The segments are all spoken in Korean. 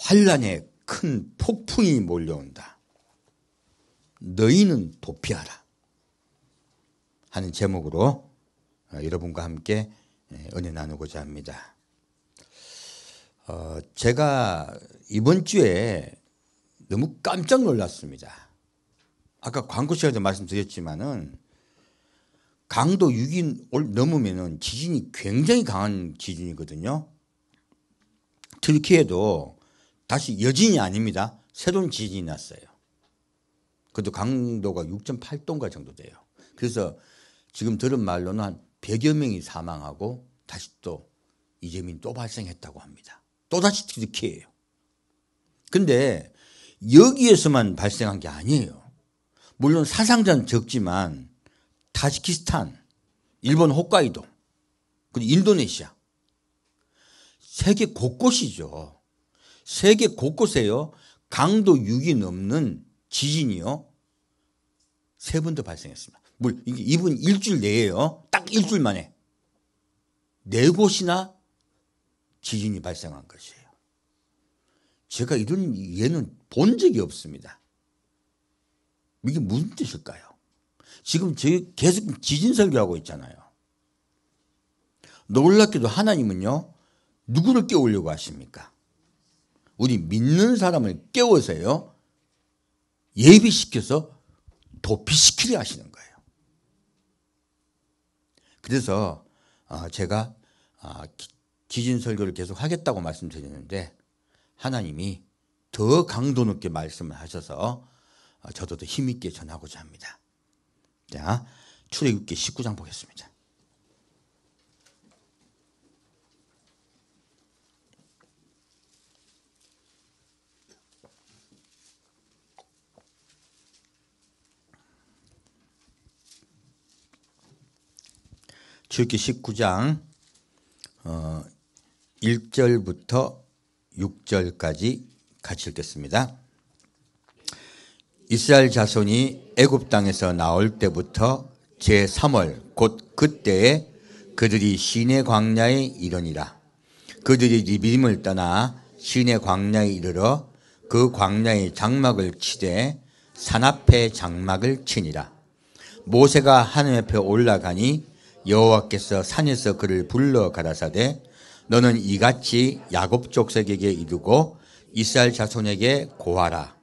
환란의 큰 폭풍이 몰려온다. 너희는 도피하라 하는 제목으로 여러분과 함께 은혜 나누고자 합니다. 제가 이번 주에 너무 깜짝 놀랐습니다. 아까 광고 시간에 말씀드렸지만은 강도 6이 넘으면은 지진이 굉장히 강한 지진이거든요. 터키에도 다시 여진이 아닙니다. 새로운 지진이 났어요. 그것도 강도가 6.8도인가 정도 돼요. 그래서 지금 들은 말로는 한 100여 명이 사망하고 다시 또 이재민이 또 발생했다고 합니다. 또다시 터키예요. 근데 여기에서만 발생한 게 아니에요. 물론 사상자는 적지만 타지키스탄, 일본 홋카이도, 그리고 인도네시아, 세계 곳곳이죠. 세계 곳곳에요. 강도 6이 넘는 지진이요. 3번 더 발생했습니다. 이분 일주일 내에요. 딱 일주일 만에 4곳이나 지진이 발생한 것이에요. 제가 이런 예는 본 적이 없습니다. 이게 무슨 뜻일까요? 지금 저희 계속 지진 설교하고 있잖아요. 놀랍게도 하나님은요, 누구를 깨우려고 하십니까? 우리 믿는 사람을 깨워서요, 예비시켜서 도피시키려 하시는 거예요. 그래서 제가 지진 설교를 계속 하겠다고 말씀드렸는데 하나님이 더 강도 높게 말씀을 하셔서 저도 더 힘있게 전하고자 합니다. 자, 출애굽기 19장 보겠습니다. 출애굽기 19장 1절부터 6절까지 같이 읽겠습니다. 이스라엘 자손이 애굽 땅에서 나올 때부터 제3월 곧 그때에 그들이 시내 광야에 이르니라. 그들이 리비딤을 떠나 시내 광야에 이르러 그 광야에 장막을 치되 산 앞에 장막을 치니라. 모세가 하늘 앞에 올라가니 여호와께서 산에서 그를 불러 가라사대 너는 이같이 야곱 족속에게 이르고 이스라엘 자손에게 고하라.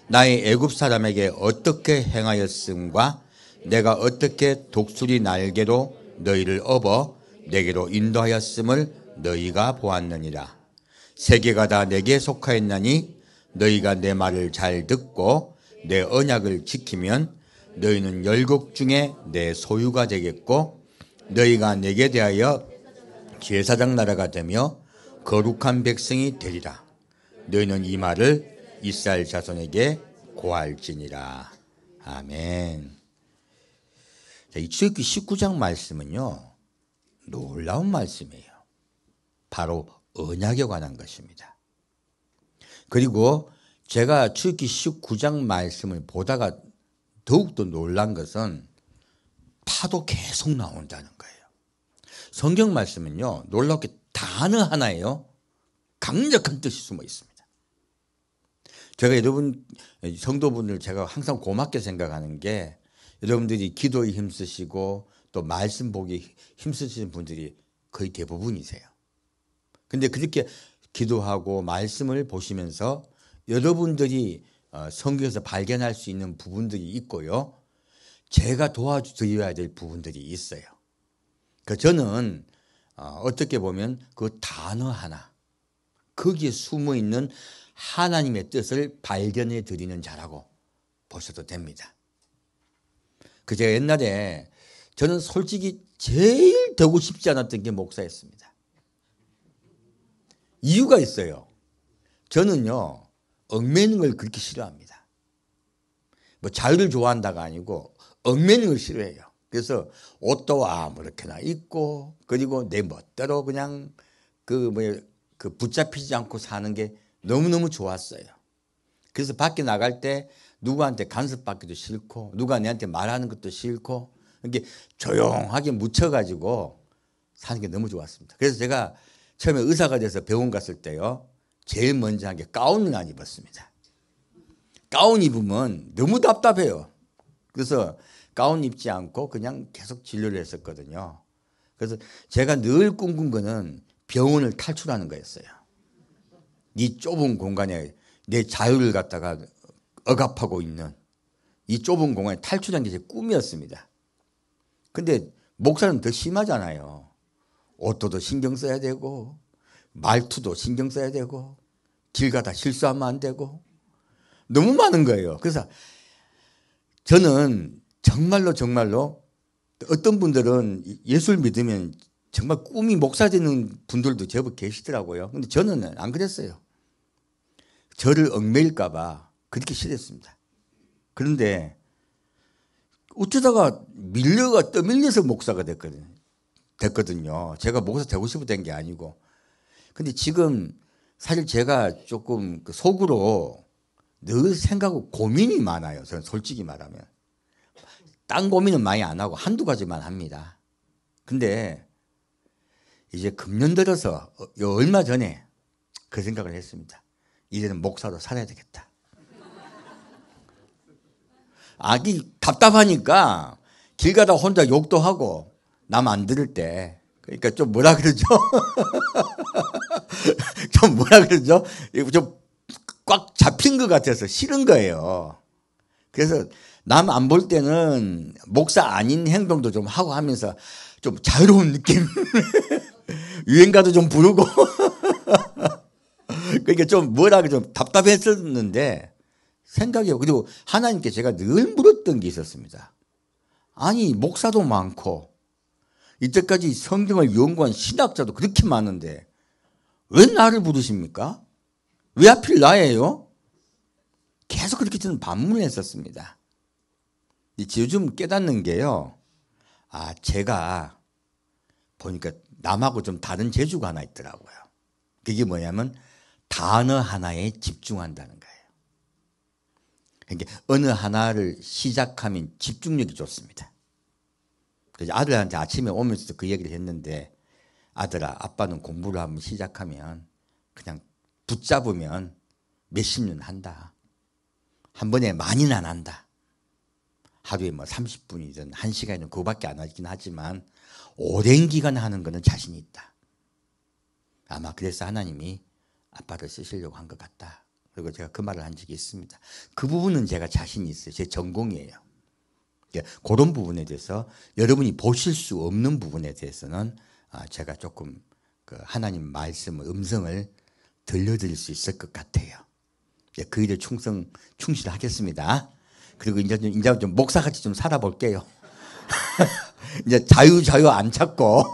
나의 애굽 사람에게 어떻게 행하였음과 내가 어떻게 독수리 날개로 너희를 업어 내게로 인도하였음을 너희가 보았느니라. 세계가 다 내게 속하였나니 너희가 내 말을 잘 듣고 내 언약을 지키면 너희는 열국 중에 내 소유가 되겠고 너희가 내게 대하여 제사장 나라가 되며 거룩한 백성이 되리라. 너희는 이 말을 이스라엘 자손에게 고할지니라. 아멘. 이 출애굽기 19장 말씀은요, 놀라운 말씀이에요. 바로 언약에 관한 것입니다. 그리고 제가 출애굽기 19장 말씀을 보다가 더욱더 놀란 것은 파도 계속 나온다는 거예요. 성경 말씀은요, 놀랍게 단어 하나에요, 강력한 뜻이 숨어 있습니다. 제가 여러분 성도분들 제가 항상 고맙게 생각하는 게 여러분들이 기도에 힘쓰시고 또 말씀 보기 힘쓰시는 분들이 거의 대부분이세요. 근데 그렇게 기도하고 말씀을 보시면서 여러분들이 성경에서 발견할 수 있는 부분들이 있고요. 제가 도와드려야 될 부분들이 있어요. 저는 어떻게 보면 그 단어 하나, 거기에 숨어 있는 하나님의 뜻을 발견해 드리는 자라고 보셔도 됩니다. 제가 옛날에 저는 솔직히 제일 되고 싶지 않았던 게 목사였습니다. 이유가 있어요. 저는요, 얽매이는 걸 그렇게 싫어합니다. 뭐 자유를 좋아한다가 아니고 얽매이는 걸 싫어해요. 그래서 옷도 아무렇게나 입고 그리고 내 멋대로 그냥 붙잡히지 않고 사는 게 너무너무 좋았어요. 그래서 밖에 나갈 때 누구한테 간섭받기도 싫고 누가 내한테 말하는 것도 싫고 이렇게 조용하게 묻혀가지고 사는 게 너무 좋았습니다. 그래서 제가 처음에 의사가 돼서 병원 갔을 때요, 제일 먼저 한 게 가운을 안 입었습니다. 가운 입으면 너무 답답해요. 그래서 가운 입지 않고 그냥 계속 진료를 했었거든요. 그래서 제가 늘 꿈꾼 거는 병원을 탈출하는 거였어요. 이 좁은 공간에 내 자유를 갖다가 억압하고 있는 이 좁은 공간에 탈출하는 게 제 꿈이었습니다. 근데 목사는 더 심하잖아요. 옷도 신경 써야 되고 말투도 신경 써야 되고 길 가다 실수하면 안 되고 너무 많은 거예요. 그래서 저는 정말로 어떤 분들은 예수를 믿으면 정말 꿈이 목사 되는 분들도 제법 계시더라고요. 근데 저는 안 그랬어요. 저를 얽매일까 봐 그렇게 싫었습니다. 그런데 어쩌다가 떠밀려서 목사가 됐거든요. 제가 목사 되고 싶어 된 게 아니고. 근데 지금 사실 제가 조금 속으로 늘 생각하고 고민이 많아요. 저는 솔직히 말하면. 딴 고민은 많이 안 하고 한두 가지만 합니다. 근데 이제 금년 들어서 얼마 전에 그 생각을 했습니다. 이제는 목사로 살아야 되겠다. 아기 답답하니까 길 가다 혼자 욕도 하고 남 안 들을 때 그러니까 좀 뭐라 그러죠? 좀 꽉 잡힌 것 같아서 싫은 거예요. 그래서 남 안 볼 때는 목사 아닌 행동도 좀 하고 하면서 좀 자유로운 느낌. 유행가도 좀 부르고. 그러니까 좀 답답했었는데 생각이요. 그리고 하나님께 제가 늘 물었던 게 있었습니다. 아니 목사도 많고 이때까지 성경을 연구한 신학자도 그렇게 많은데 왜 나를 부르십니까? 왜 하필 나예요? 계속 그렇게 저는 반문을 했었습니다. 요즘 깨닫는 게요. 제가 보니까 남하고 좀 다른 재주가 하나 있더라고요. 그게 뭐냐면 단어 하나에 집중한다는 거예요. 그러니까 어느 하나를 시작하면 집중력이 좋습니다. 그래서 아들한테 아침에 오면서도 그 얘기를 했는데 아들아, 아빠는 공부를 한번 시작하면 그냥 붙잡으면 몇십 년 한다. 한 번에 많이는 안 한다. 하루에 30분이든 1시간이든 그거밖에 안 하긴 하지만 오랜 기간 하는 거는 자신이 있다. 아마 그래서 하나님이 아빠를 쓰시려고 한 것 같다. 그리고 제가 그 말을 한 적이 있습니다. 그 부분은 제가 자신이 있어요. 제 전공이에요. 그런 부분에 대해서 여러분이 보실 수 없는 부분에 대해서는 제가 조금 그 하나님 말씀의 음성을 들려드릴 수 있을 것 같아요. 그 일에 충실하겠습니다. 그리고 이제 좀 목사같이 좀 살아볼게요. 이제 자유 안 찾고.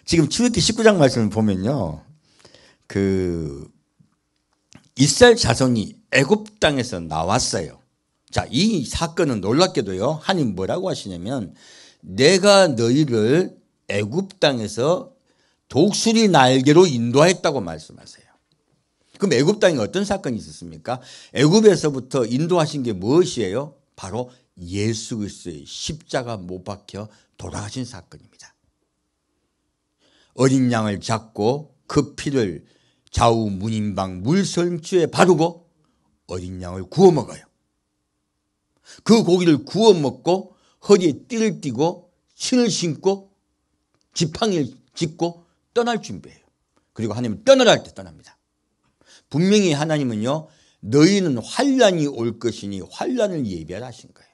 지금 출애굽기 19장 말씀을 보면요. 이스라엘 자손이 애굽 땅에서 나왔어요. 자, 이 사건은 놀랍게도요. 하나님 뭐라고 하시냐면 내가 너희를 애굽 땅에서 독수리 날개로 인도했다고 말씀하세요. 그럼 애굽 땅에 어떤 사건이 있었습니까? 애굽에서부터 인도하신 게 무엇이에요? 바로 예수 그리스도의 십자가 못 박혀 돌아가신 사건입니다. 어린 양을 잡고 그 피를 좌우 문인방 물설주에 바르고 어린 양을 구워 먹어요. 그 고기를 구워 먹고 허리에 띠를 띠고 신을 신고 지팡이를 짚고 떠날 준비해요. 그리고 하나님은 떠나라 할 때 떠납니다. 분명히 하나님은요, 너희는 환란이 올 것이니 환란을 예비하라 하신 거예요.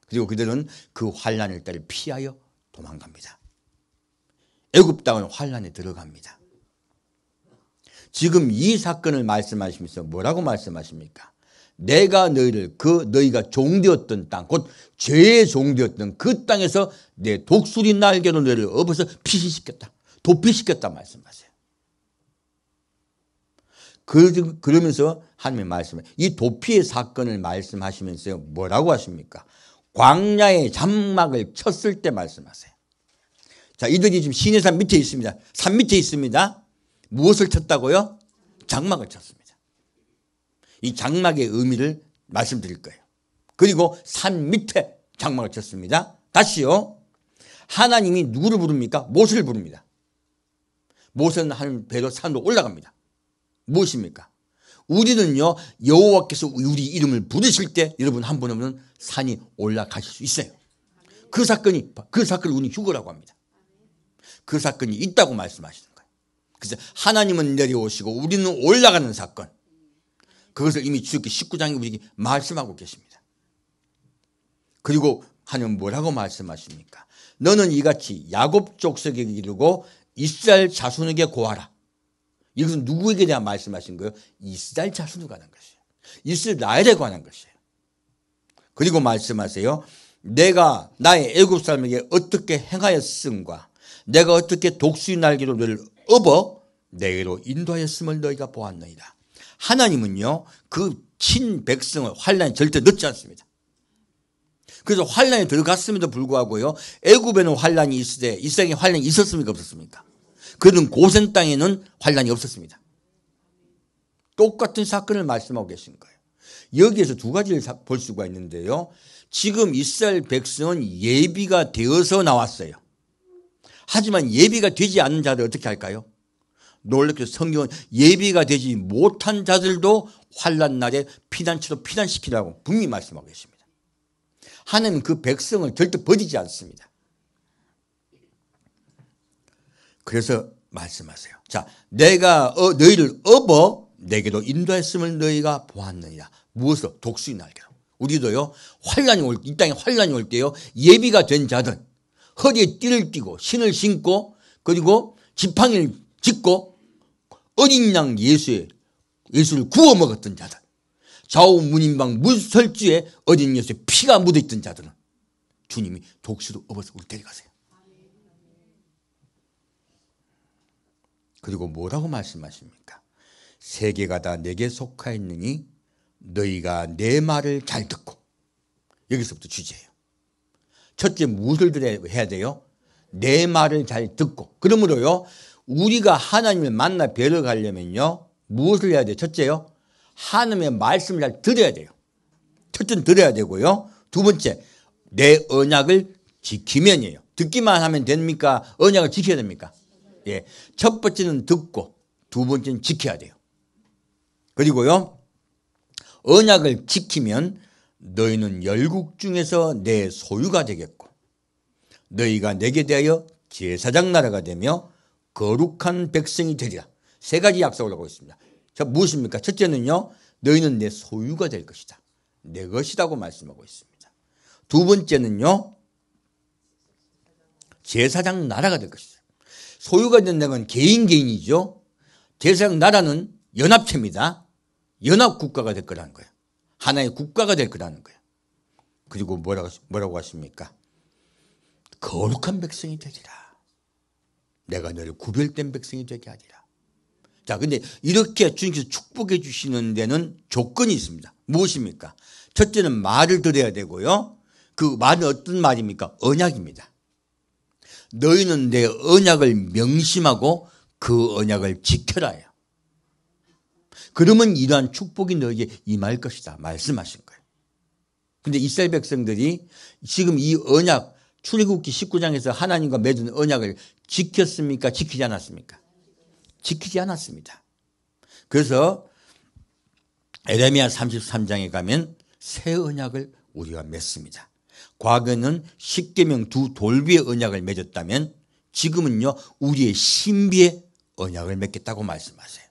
그리고 그들은 그 환란을 따라 피하여 도망갑니다. 애굽 땅은 환란에 들어갑니다. 지금 이 사건을 말씀하시면서 뭐라고 말씀하십니까? 내가 너희를 너희가 종되었던 땅, 곧 죄의 종되었던 그 땅에서 내 독수리 날개로 너희를 업어서 피시켰다. 도피시켰다 말씀하세요. 그러면서 하나님의 말씀을 이 도피의 사건을 말씀하시면서 뭐라고 하십니까? 광야의 장막을 쳤을 때 말씀하세요. 자, 이들이 지금 시내산 밑에 있습니다. 산 밑에 있습니다. 무엇을 쳤다고요? 장막을 쳤습니다. 이 장막의 의미를 말씀드릴 거예요. 그리고 산 밑에 장막을 쳤습니다. 다시요. 하나님이 누구를 부릅니까? 모세를 부릅니다. 모세는 하나님 배로 산으로 올라갑니다. 무엇입니까? 우리는요, 여호와께서 우리 이름을 부르실 때 여러분 한 번 오면 산이 올라가실 수 있어요. 그 사건을 우리는 휴거라고 합니다. 그 사건이 있다고 말씀하시는 거예요. 그래서 하나님은 내려오시고 우리는 올라가는 사건, 그것을 이미 주께 19장에 우리에게 말씀하고 계십니다. 그리고 하나님은 뭐라고 말씀하십니까? 너는 이같이 야곱 족속에게 이르고 이스라엘 자손에게 고하라. 이것은 누구에게 대한 말씀하신 거예요? 이스라엘 자손에 관한 것이에요. 이스라엘에 관한 것이에요. 그리고 말씀하세요. 내가 나의 애굽 사람에게 어떻게 행하였음과 내가 어떻게 독수리 날개로 너를 업어 내게로 인도하였음을 너희가 보았느니라. 하나님은요, 그 친백성을 환란에 절대 넣지 않습니다. 그래서 환란에 들어갔음에도 불구하고요, 애굽에는 환란이 있을 때 이스라엘에 환란이 있었습니까? 없었습니까? 그런 고센 땅에는 환란이 없었습니다. 똑같은 사건을 말씀하고 계신 거예요. 여기에서 두 가지를 볼 수가 있는데요. 지금 이스라엘 백성은 예비가 되어서 나왔어요. 하지만 예비가 되지 않는 자들 어떻게 할까요? 놀랍게도 성경은 예비가 되지 못한 자들도 환란 날에 피난처로 피난시키라고 분명히 말씀하고 계십니다. 하나님은 그 백성을 절대 버리지 않습니다. 그래서 말씀하세요. 자, 내가 너희를 업어 내게로 인도했음을 너희가 보았느니라. 무엇으로? 독수리 날개로. 우리도요, 이 땅에 환란이 올 때요, 예비가 된 자들, 허리에 띠를 띠고 신을 신고 그리고 지팡이를 짚고 어린 양 예수를 구워 먹었던 자들, 좌우 문인방 물설주에 어린 예수의 피가 묻어있던 자들은 주님이 독수리로 업어서 우리 데려가세요. 그리고 뭐라고 말씀하십니까? 세계가 다 내게 속하였느니 너희가 내 말을 잘 듣고. 여기서부터 주제예요. 첫째, 무엇을 해야 돼요? 내 말을 잘 듣고. 그러므로요, 우리가 하나님을 만나 뵈러 가려면요, 무엇을 해야 돼요? 첫째요, 하나님의 말씀을 잘 들어야 돼요. 첫째는 들어야 되고요. 두 번째, 내 언약을 지키면이에요. 듣기만 하면 됩니까? 언약을 지켜야 됩니까? 예. 첫 번째는 듣고, 두 번째는 지켜야 돼요. 그리고요, 언약을 지키면 너희는 열국 중에서 내 소유가 되겠고, 너희가 내게 대하여 제사장 나라가 되며 거룩한 백성이 되리라. 세 가지 약속을 하고 있습니다. 자, 무엇입니까? 첫째는요, 너희는 내 소유가 될 것이다. 내 것이라고 말씀하고 있습니다. 두 번째는요, 제사장 나라가 될 것이다. 소유가 된다는 건 개인이죠. 제사장 나라는 연합체입니다. 연합국가가 될 거라는 거예요. 하나의 국가가 될 거라는 거예요. 그리고 뭐라고 하십니까? 거룩한 백성이 되리라. 내가 너를 구별된 백성이 되게 하리라. 자, 근데 이렇게 주님께서 축복해 주시는 데는 조건이 있습니다. 무엇입니까? 첫째는 말을 들어야 되고요. 그 말은 어떤 말입니까? 언약입니다. 너희는 내 언약을 명심하고 그 언약을 지켜라요. 그러면 이러한 축복이 너에게 임할 것이다 말씀하신 거예요. 그런데 이스라엘 백성들이 지금 이 언약, 출애굽기 19장에서 하나님과 맺은 언약을 지켰습니까? 지키지 않았습니까? 지키지 않았습니다. 그래서 에레미야 33장에 가면 새 언약을 우리가 맺습니다. 과거는 십계명 두 돌비의 언약을 맺었다면 지금은요, 우리의 신비의 언약을 맺겠다고 말씀하세요.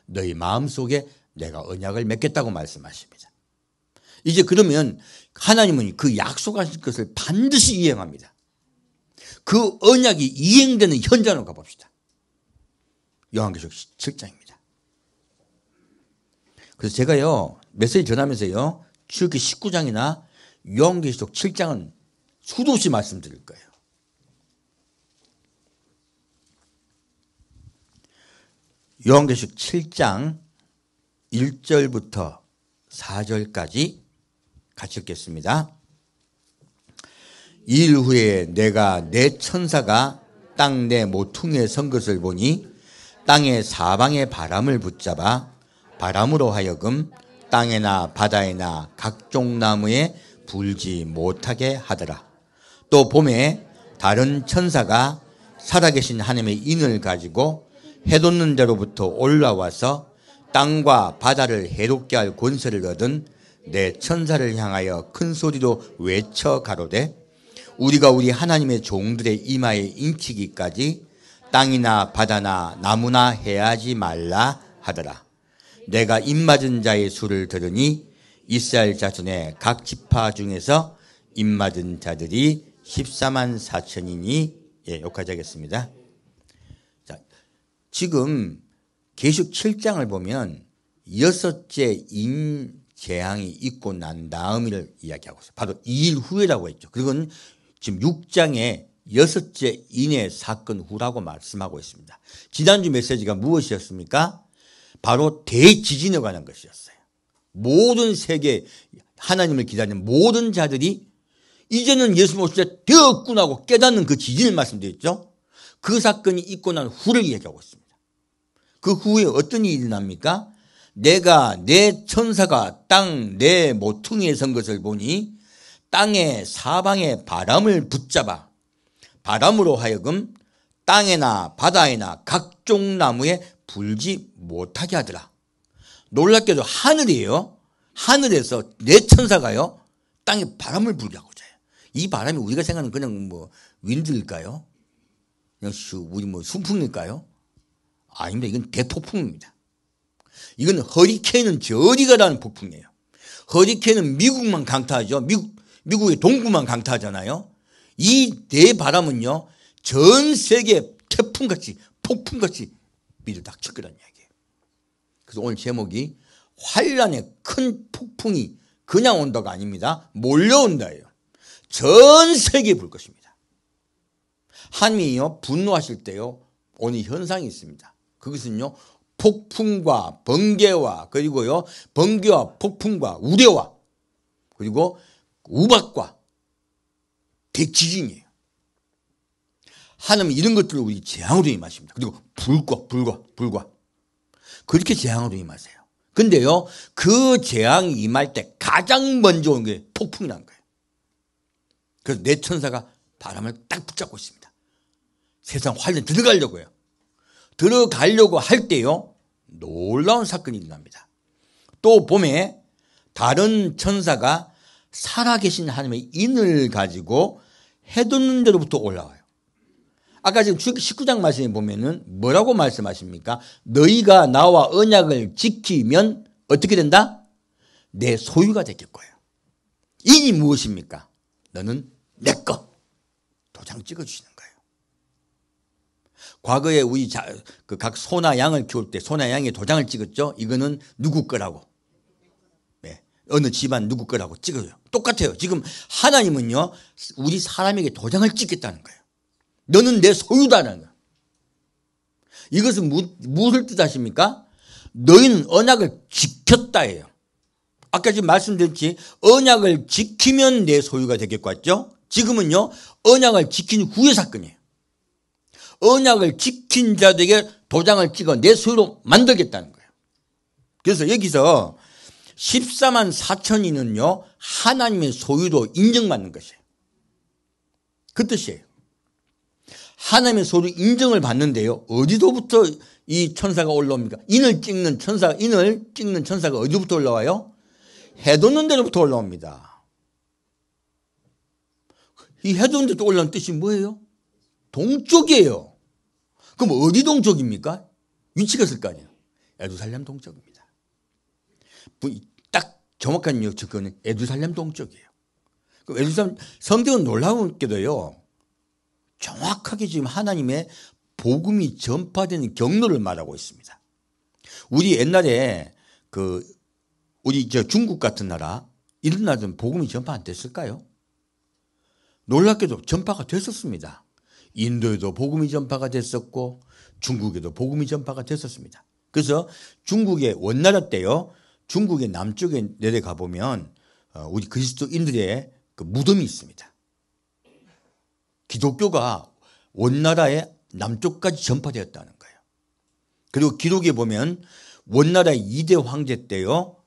너희 마음속에 내가 언약을 맺겠다고 말씀하십니다. 이제 그러면 하나님은 그 약속하신 것을 반드시 이행합니다. 그 언약이 이행되는 현장으로 가봅시다. 요한계시록 7장입니다. 그래서 제가요, 메시지 전하면서요, 출애굽기 19장이나 요한계시록 7장은 수도 없이 말씀드릴 거예요. 요한계시록 7장 1절부터 4절까지 같이 읽겠습니다. 이일 후에 내가 내 천사가 땅 내 모퉁이에 선 것을 보니 땅의 사방에 바람을 붙잡아 바람으로 하여금 땅에나 바다에나 각종 나무에 불지 못하게 하더라. 또 봄에 다른 천사가 살아계신 하나님의 인을 가지고 해돋는 데로부터 올라와서 땅과 바다를 해롭게 할 권세를 얻은 내 천사를 향하여 큰 소리로 외쳐 가로되 우리가 우리 하나님의 종들의 이마에 인치기까지 땅이나 바다나 나무나 해하지 말라 하더라. 내가 입맞은 자의 수를 들으니 이스라엘 자손의 각 지파 중에서 입맞은 자들이 14만 4천이니 여기까지 하겠습니다. 자, 지금 계시록 7장을 보면 여섯째 재앙이 있고 난 다음을 이야기하고 있어요. 바로 2일 후라고 했죠. 그건 지금 6장의 여섯째 인의 사건 후라고 말씀하고 있습니다. 지난주 메시지가 무엇이었습니까? 바로 대지진에 관한 것이었어요. 모든 세계 하나님을 기다리는 모든 자들이 이제는 예수님 오실 때 되었구나 하고 깨닫는 그 지진을 말씀드렸죠. 그 사건이 있고 난 후를 얘기하고 있습니다. 그 후에 어떤 일이 일어납니까? 내가 내 천사가 땅 내 모퉁이에 선 것을 보니 땅의 사방에 바람을 붙잡아 바람으로 하여금 땅에나 바다에나 각종 나무에 불지 못하게 하더라. 놀랍게도 하늘이에요. 하늘에서 내 천사가요 땅에 바람을 불게 하고자 해요. 이 바람이 우리가 생각하는 그냥 뭐 윈드일까요? 그냥 우리 뭐 순풍일까요? 아닙니다. 이건 대폭풍입니다. 이건 허리케인은 저리 가라는 폭풍이에요. 허리케인은 미국만 강타하죠. 미국의 동부만 강타하잖아요. 이 대바람은요 전 세계 태풍같이 폭풍같이 밀어닥칠 거라는 이야기예요. 그래서 오늘 제목이 환란의 큰 폭풍이 그냥 온다가 아닙니다. 몰려온다예요. 전 세계에 불 것입니다. 하나님이요 분노하실 때요 오는 현상이 있습니다. 그것은요 폭풍과 번개와 그리고요 번개와 폭풍과 우레와 그리고 우박과 대지진이에요. 하나님은 이런 것들을 우리 재앙으로 임하십니다. 그리고 불과 그렇게 재앙으로 임하세요. 근데요 그 재앙이 임할 때 가장 먼저 온 게 폭풍이라는 거예요. 그래서 내 천사가 바람을 딱 붙잡고 있습니다. 세상 환란 들어가려고요. 들어가려고 할 때요 놀라운 사건이 일어납니다. 또 봄에 다른 천사가 살아계신 하나님의 인을 가지고 해돋는 데로부터 올라와요. 아까 지금 19장 말씀에 보면은 뭐라고 말씀하십니까? 너희가 나와 언약을 지키면 어떻게 된다? 내 소유가 되길 거예요. 인이 무엇입니까? 너는 내 거. 도장 찍어주시는 거예요. 과거에 우리 각 소나 양을 키울 때 소나 양에 도장을 찍었죠. 이거는 누구 거라고. 네. 어느 집안 누구 거라고 찍어요. 똑같아요. 지금 하나님은요 우리 사람에게 도장을 찍겠다는 거예요. 너는 내 소유다라는 거예요. 이것은 무엇을 뜻하십니까? 너희는 언약을 지켰다예요. 아까 지금 말씀드렸지 언약을 지키면 내 소유가 되겠고 했죠. 지금은요 언약을 지킨 후의 사건이에요. 언약을 지킨 자들에게 도장을 찍어 내 소유로 만들겠다는 거예요. 그래서 여기서 14만 4천이는요 하나님의 소유로 인정받는 것이에요. 그 뜻이에요. 하나님의 소유 인정을 받는데요 어디로부터 이 천사가 올라옵니까? 인을 찍는 천사가 어디로부터 올라와요? 해돋는 데로부터 올라옵니다. 이 해돋는 데로 올라오는 뜻이 뭐예요? 동쪽이에요. 그럼 어디 동쪽입니까? 위치가 있을 거 아니에요. 예루살렘 동쪽입니다. 딱 정확한 접근은 예루살렘 동쪽이에요. 예루살렘 성경은 놀라운게도요. 정확하게 지금 하나님의 복음이 전파되는 경로를 말하고 있습니다. 우리 옛날에 우리 중국 같은 나라 이런 나라는 복음이 전파 안 됐을까요? 놀랍게도 전파가 됐었습니다. 인도에도 복음이 전파가 됐었고 중국에도 복음이 전파가 됐었습니다. 그래서 중국의 원나라 때요. 중국의 남쪽에 내려가 보면 우리 그리스도인들의 그 무덤이 있습니다. 기독교가 원나라의 남쪽까지 전파되었다는 거예요. 그리고 기록에 보면 원나라의 2대 황제 때요.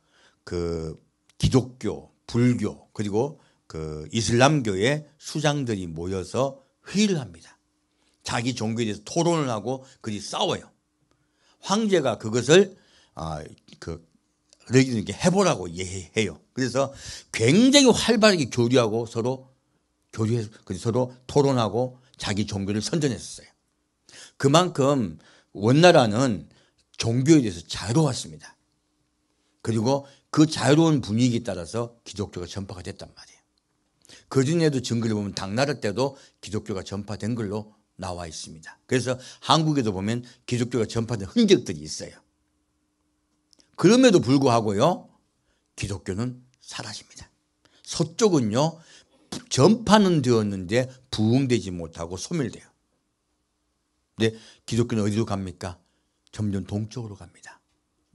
그 기독교, 불교 그리고 그 이슬람교의 수장들이 모여서 회의를 합니다. 자기 종교에 대해서 토론을 하고 그들이 싸워요. 황제가 그것을 너희들에게 해보라고 예해요. 그래서 굉장히 활발하게 교류하고 서로 토론하고 자기 종교를 선전했었어요. 그만큼 원나라는 종교에 대해서 자유로웠습니다. 그리고 그 자유로운 분위기에 따라서 기독교가 전파가 됐단 말이에요. 그중에도 증거를 보면 당나라 때도 기독교가 전파된 걸로 나와 있습니다. 그래서 한국에도 보면 기독교가 전파된 흔적들이 있어요. 그럼에도 불구하고요, 기독교는 사라집니다. 서쪽은요, 전파는 되었는데 부흥되지 못하고 소멸돼요. 근데 기독교는 어디로 갑니까? 점점 동쪽으로 갑니다.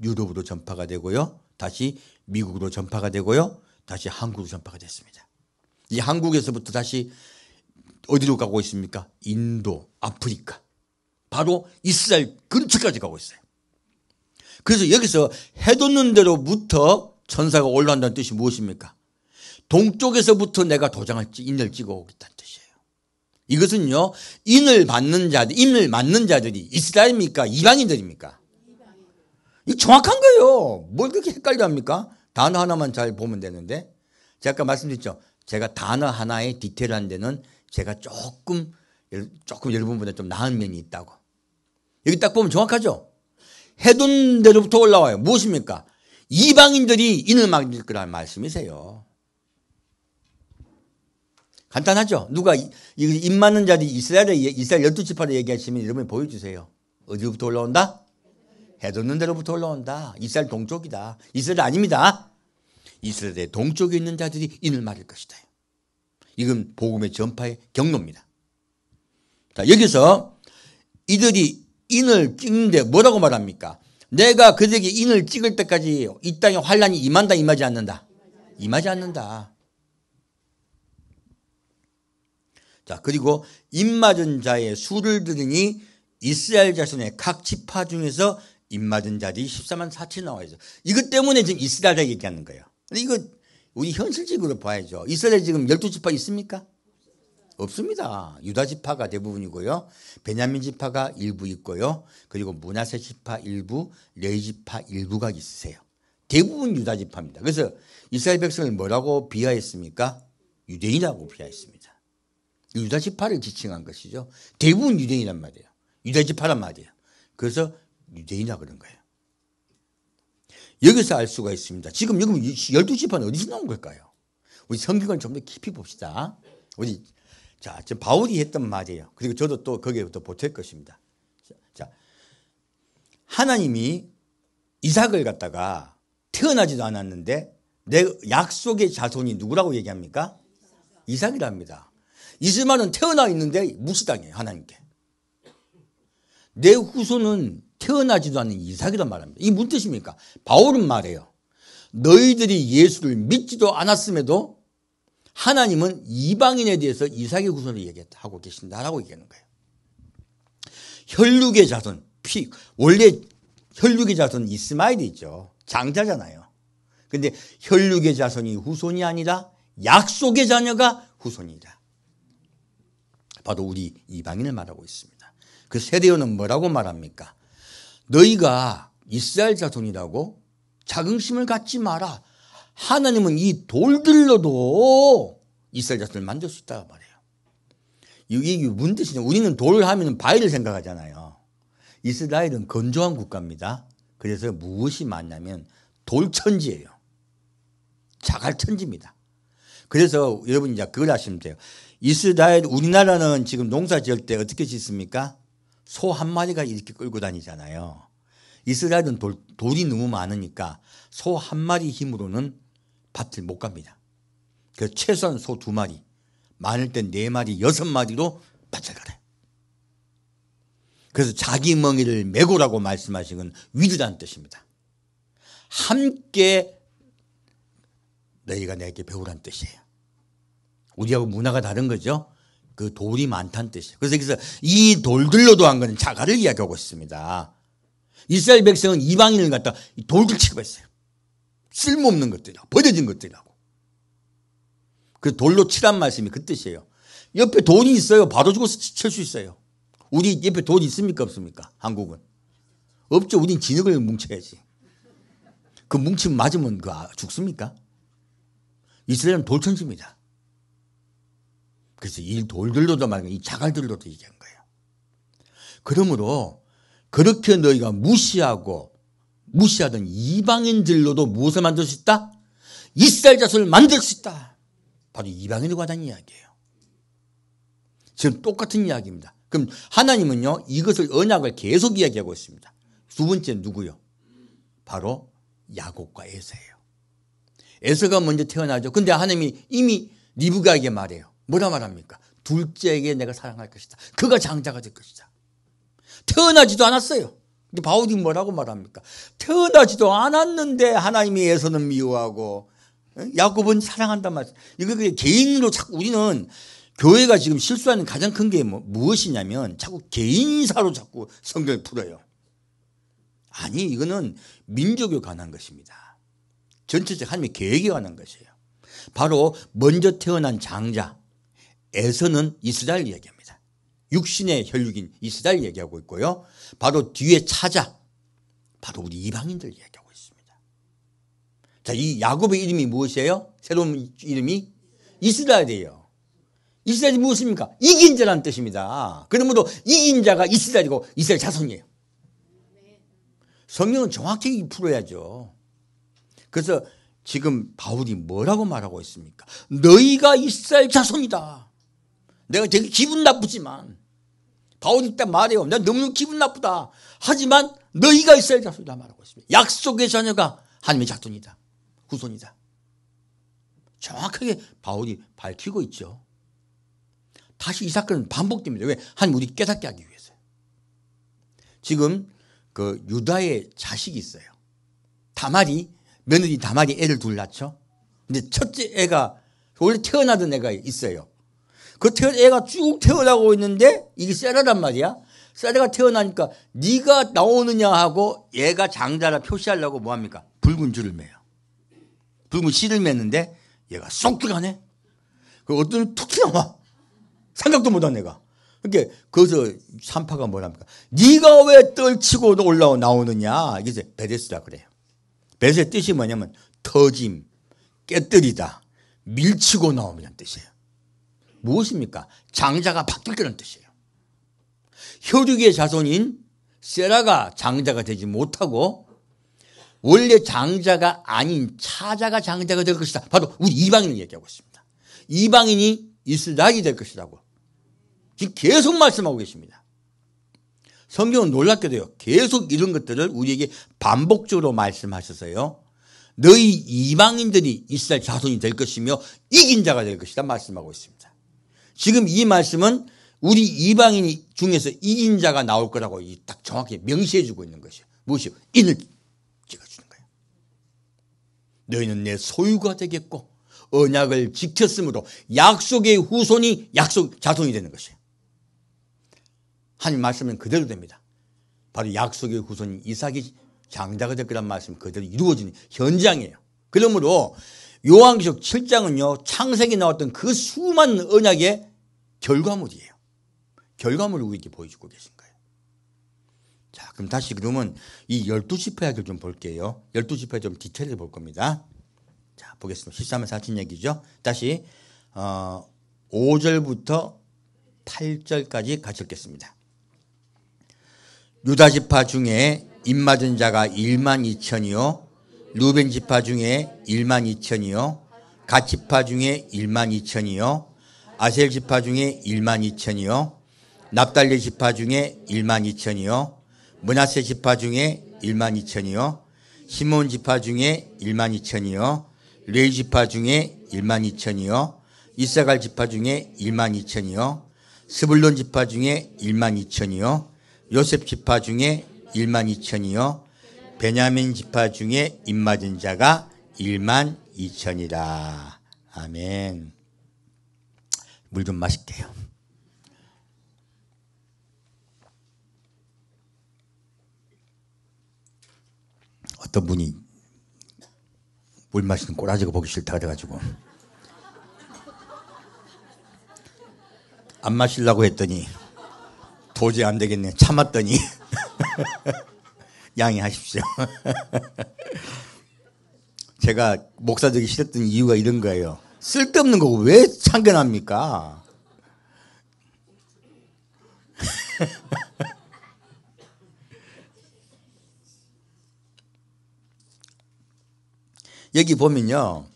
유럽으로 전파가 되고요, 다시 미국으로 전파가 되고요, 다시 한국으로 전파가 됐습니다. 이 한국에서부터 다시 어디로 가고 있습니까? 인도, 아프리카, 바로 이스라엘 근처까지 가고 있어요. 그래서 여기서 해돋는 대로부터 천사가 올라온다는 뜻이 무엇입니까? 동쪽에서부터 내가 인을 찍어 오겠다는 뜻이에요. 이것은요, 인을 맞는 자들이 이스라엘입니까? 이방인들입니까? 이거 정확한 거예요. 뭘 그렇게 헷갈려 합니까? 단어 하나만 잘 보면 되는데, 제가 아까 말씀드렸죠. 제가 단어 하나의 디테일한 데는 제가 조금 여러분보다 좀 나은 면이 있다고. 여기 딱 보면 정확하죠? 해둔 대로부터 올라와요. 무엇입니까? 이방인들이 인을 맞을 거라는 말씀이세요. 간단하죠? 누가 인 맞는 자들이 이스라엘 12지파를 얘기하시면 여러분이 보여주세요. 어디로부터 올라온다? 해돋는 대로부터 올라온다. 이스라엘 동쪽이다. 이스라엘 아닙니다. 이스라엘의 동쪽에 있는 자들이 인을 맞을 것이다. 이건 복음의 전파의 경로입니다. 자, 여기서 이들이 인을 찍는데 뭐라고 말합니까? 내가 그들에게 인을 찍을 때까지 이 땅에 환란이 임한다, 임하지 않는다? 임하지 않는다. 자, 그리고 인 맞은 자의 수를 들으니 이스라엘 자손의 각 지파 중에서 인 맞은 자들이 14만 4천이 나와 있어요. 이것 때문에 지금 이스라엘을 얘기하는 거예요. 이거 우리 현실적으로 봐야죠. 이스라엘 지금 12지파 있습니까? 없습니다. 유다 지파가 대부분이고요. 베냐민 지파가 일부 있고요. 그리고 므낫세 지파 일부, 레위 지파 일부가 있으세요. 대부분 유다 지파입니다. 그래서 이스라엘 백성을 뭐라고 비하했습니까? 유대인이라고 비하했습니다. 유다 지파를 지칭한 것이죠. 대부분 유대인이란 말이에요. 유다 지파란 말이에요. 그래서 유대인이라 그런 거예요. 여기서 알 수가 있습니다. 지금 12지파는 어디서 나온 걸까요? 우리 성경을 좀 더 깊이 봅시다. 지금 바울이 했던 말이에요. 그리고 저도 또 거기에 또 보탤 것입니다. 자, 하나님이 이삭을 갖다가 태어나지도 않았는데 내 약속의 자손이 누구라고 얘기합니까? 이삭이랍니다. 이스마엘은 태어나 있는데 무시당해요, 하나님께. 내 후손은 태어나지도 않은 이삭이란 말합니다. 이게 무슨 뜻입니까? 바울은 말해요. 너희들이 예수를 믿지도 않았음에도 하나님은 이방인에 대해서 이삭의 후손을 얘기하고 계신다라고 얘기하는 거예요. 혈육의 자손, 원래 혈육의 자손 이스마엘이 있죠. 장자잖아요. 그런데 혈육의 자손이 후손이 아니라 약속의 자녀가 후손이다. 바로 우리 이방인을 말하고 있습니다. 그 세례요는 뭐라고 말합니까? 너희가 이스라엘 자손이라고 자긍심을 갖지 마라. 하나님은 이 돌들로도 이스라엘 자손을 만들 수 있다고 말해요. 이게 무슨 뜻이냐? 우리는 돌 하면 바위를 생각하잖아요. 이스라엘은 건조한 국가입니다. 그래서 무엇이 많냐면 돌천지예요. 자갈천지입니다. 그래서 여러분 이제 그걸 아시면 돼요. 우리나라는 지금 농사 지을 때 어떻게 짓습니까? 소 한 마리가 이렇게 끌고 다니잖아요. 이스라엘은 돌이 너무 많으니까 소 한 마리 힘으로는 밭을 못 갑니다. 그래서 최소한 소 2마리, 많을 땐 4마리, 6마리로 밭을 가래요. 그래서 자기 멍에를 메고라고 말씀하신 건 위대한 뜻입니다. 함께 너희가 내게 배우란 뜻이에요. 우리하고 문화가 다른 거죠. 그 돌이 많다는 뜻이에요. 그래서 여기서 이 돌들로도 한 거는 자갈을 이야기하고 있습니다. 이스라엘 백성은 이방인을 갖다 돌들 치고 있어요. 쓸모없는 것들이라고, 버려진 것들이라고. 그 돌로 치란 말씀이 그 뜻이에요. 옆에 돌이 있어요. 바로 주고 칠 수 있어요. 우리 옆에 돌이 있습니까? 없습니까? 한국은. 없죠. 우린 진흙을 뭉쳐야지. 그 뭉치면 맞으면 죽습니까? 이스라엘은 돌천지입니다. 그래서 이 돌들로도 말고 이 자갈들로도 얘기한 거예요. 그러므로 그렇게 너희가 무시하던 이방인들로도 무엇을 만들 수 있다? 이스라엘 자손을 만들 수 있다. 바로 이방인에 관한 이야기예요. 지금 똑같은 이야기입니다. 그럼 하나님은요, 이것을 언약을 계속 이야기하고 있습니다. 두 번째는 누구요? 바로 야곱과 에서예요. 에서가 먼저 태어나죠. 근데 하나님이 이미 리브가에게 말해요. 뭐라 말합니까? 둘째에게 내가 사랑할 것이다. 그가 장자가 될 것이다. 태어나지도 않았어요. 근데 바울이 뭐라고 말합니까? 태어나지도 않았는데 하나님이 에서는 미워하고 야곱은 사랑한단 말이에요. 이거 개인으로 자꾸 우리는 교회가 지금 실수하는 가장 큰 게 무엇이냐면 자꾸 개인사로 자꾸 성경을 풀어요. 아니, 이거는 민족에 관한 것입니다. 전체적 하나님의 계획에 관한 것이에요. 바로 먼저 태어난 장자 에서는 이스라엘 이야기합니다. 육신의 혈육인 이스라엘 얘기하고 있고요. 바로 뒤에 차자, 바로 우리 이방인들 얘기하고 있습니다. 자, 이 야곱의 이름이 무엇이에요? 새로운 이름이 이스라엘이에요. 이스라엘이 무엇입니까? 이긴 자라는 뜻입니다. 그러므로 이긴 자가 이스라엘이고 이스라엘 자손이에요. 성경은 정확히 풀어야죠. 그래서 지금 바울이 뭐라고 말하고 있습니까? 너희가 이스라엘 자손이다. 내가 되게 기분 나쁘지만 바울이 딱 말해요. 난 너무 기분 나쁘다. 하지만 너희가 이스라엘 자손이다 말하고 있습니다. 약속의 자녀가 하나님의 자손이다. 후손이다. 정확하게 바울이 밝히고 있죠. 다시 이 사건은 반복됩니다. 왜? 하나님 우리 깨닫게 하기 위해서요. 지금 그 유다의 자식이 있어요. 며느리 다말이 애를 둘 낳죠. 근데 첫째 애가 원래 태어나던 애가 있어요. 그 애가 쭉 태어나고 있는데 이게 세라란 말이야. 세라가 태어나니까 네가 나오느냐 하고 얘가 장자라 표시하려고 뭐합니까? 붉은 줄을 매요. 붉은 실을 맺는데 얘가 쏙 들어가네. 그 어떤 툭 튀어나와. 생각도 못한 애가. 그러니까 거기서 산파가 뭐랍니까? 네가 왜 떨치고 나오느냐. 이게 베데스라 그래요. 베데스의 뜻이 뭐냐면 터짐, 깨뜨리다, 밀치고 나오면 뜻이에요. 무엇입니까? 장자가 바뀌는 뜻이에요. 혈육의 자손인 세라가 장자가 되지 못하고 원래 장자가 아닌 차자가 장자가 될 것이다. 바로 우리 이방인을 얘기하고 있습니다. 이방인이 이스라엘이 될 것이라고 지금 계속 말씀하고 계십니다. 성경은 놀랍게도요, 계속 이런 것들을 우리에게 반복적으로 말씀하셔서요, 너희 이방인들이 이스라엘 자손이 될 것이며 이긴 자가 될 것이다 말씀하고 있습니다. 지금 이 말씀은 우리 이방인 중에서 이긴 자가 나올 거라고 딱 정확히 명시해 주고 있는 것이에요. 무엇이요? 인을 찍어주는 거예요. 너희는 내 소유가 되겠고 언약을 지켰으므로 약속의 후손이 약속 자손이 되는 것이에요. 하나님 말씀은 그대로 됩니다. 바로 약속의 후손인 이삭이 장자가 될 거란 말씀 그대로 이루어지는 현장이에요. 그러므로 요한계시록 7장은요 창세기 나왔던 그 수많은 언약의 결과물이에요. 결과물을 우리에게 보여주고 계신 거예요. 자, 그럼 다시 그러면 이 12지파약을 좀 볼게요. 12지파 좀 디테일을 볼 겁니다. 자, 보겠습니다. 13만 4천 얘기죠. 다시 5절부터 8절까지 같이 읽겠습니다. 유다 지파 중에 입맞은 자가 1만 2천이요 루벤 지파 중에 1만 2천이요 갓 지파 중에 1만 2천이요 아셀 지파 중에 1만 2천이요 납달리 지파 중에 1만 2천이요 므낫세 지파 중에 1만 2천이요 시몬 지파 중에 1만 2천이요 레위 지파 중에 1만 2천이요 이사갈 지파 중에 1만 2천이요 스불론 지파 중에 1만 2천이요 요셉 지파 중에 1만 2천이요 베냐민 지파 중에 입맞은 자가 1만 2천이라. 아멘. 물 좀 마실게요. 어떤 분이 물 마시는 꼬라지가 보기 싫다 그래가지고 안 마시려고 했더니 도저히 안 되겠네. 참았더니 양해하십시오. 제가 목사 되기 싫었던 이유가 이런 거예요. 쓸데없는 거 왜 참견합니까? 여기 보면요,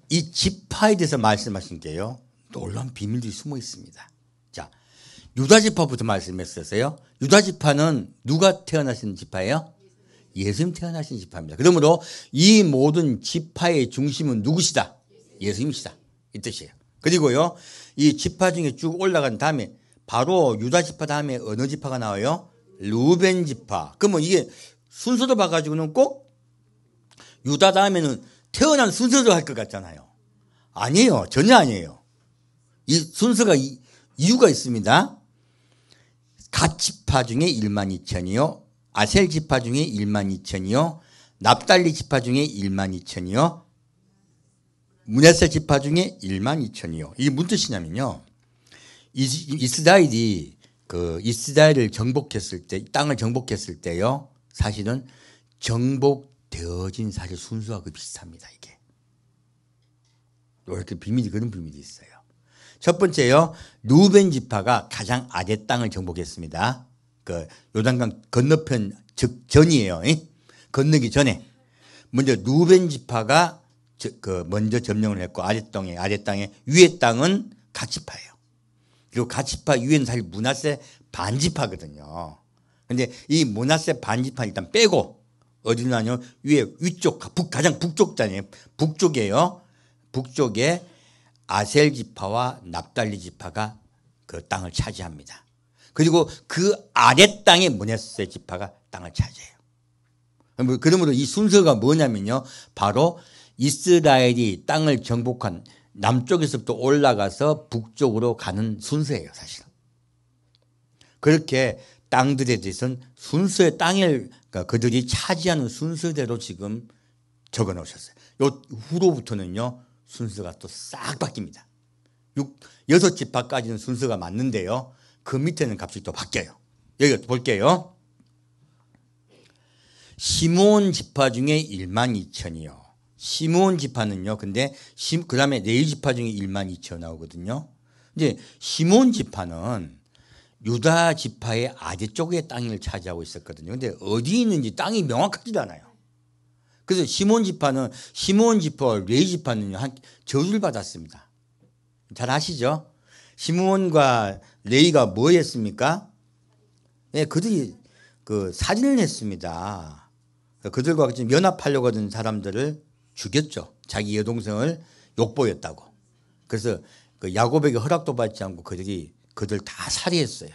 이 지파에 대해서 말씀하신 게요, 놀라운 비밀들이 숨어 있습니다. 자, 유다 지파부터 말씀했었어요. 유다 지파는 누가 태어나신 지파예요? 예수님 태어나신 지파입니다. 그러므로 이 모든 지파의 중심은 누구시다? 예수님이시다. 이 뜻이에요. 그리고요, 이 지파 중에 쭉 올라간 다음에 바로 유다 지파 다음에 어느 지파가 나와요? 루벤 지파. 그러면 이게 순서로 봐가지고는 꼭 유다 다음에는 태어난 순서로 할 것 같잖아요. 아니에요. 전혀 아니에요. 이 순서가 이유가 있습니다. 갓 지파 중에 1만 2천이요. 아셀 지파 중에 1만 2천이요. 납달리 지파 중에 1만 2천이요. 므낫세 지파 중에 1만 2천이요. 이게 무슨 뜻이냐면요, 이스라엘이 이스라엘을 정복했을 때, 땅을 정복했을 때요, 사실은 정복되어진 사실 순서와 비슷합니다. 이게 이렇게 그런 비밀이 있어요. 첫 번째요, 루벤 지파가 가장 아래 땅을 정복했습니다. 요단강 건너편 전이에요. 건너기 전에 먼저 루벤 지파가 먼저 점령을 했고, 아래 땅에 위에 땅은 갓 지파예요. 그리고 갓 지파 위에는 사실 므낫세 반 지파거든요. 근데 이 므낫세 반 지파 일단 빼고 어디로 나요? 위쪽 가장 북쪽단이에요. 북쪽이에요. 북쪽에 아셀 지파와 납달리 지파가 그 땅을 차지합니다. 그리고 그 아래 땅에 므낫세 지파가 땅을 차지해요. 그러므로 이 순서가 뭐냐면요, 바로 이스라엘이 땅을 정복한 남쪽에서부터 올라가서 북쪽으로 가는 순서예요, 사실은. 그렇게 땅들에 대해서는 순서의 땅을, 그러니까 그들이 차지하는 순서대로 지금 적어 놓으셨어요. 요 후로부터는요, 순서가 또 싹 바뀝니다. 6지파까지는 순서가 맞는데요, 그 밑에는 값이 또 바뀌어요. 여기 볼게요. 시므온 지파 중에 1만 2천이요. 시므온 지파는요, 근데 그 다음에 레위 지파 중에 1만 2천 나오거든요. 이제 시므온 지파는 유다 지파의 아래쪽에 땅을 차지하고 있었거든요. 근데 어디 있는지 땅이 명확하지도 않아요. 그래서 시므온 지파와 레위 지파는요, 저주를 받았습니다. 잘 아시죠? 시므온과 레위가 뭐 했습니까? 네, 그들이 살인을 했습니다. 그들과 같이 연합하려고 하던 사람들을 죽였죠. 자기 여동생을 욕보였다고. 그래서 야곱에게 허락도 받지 않고 그들 다 살해했어요.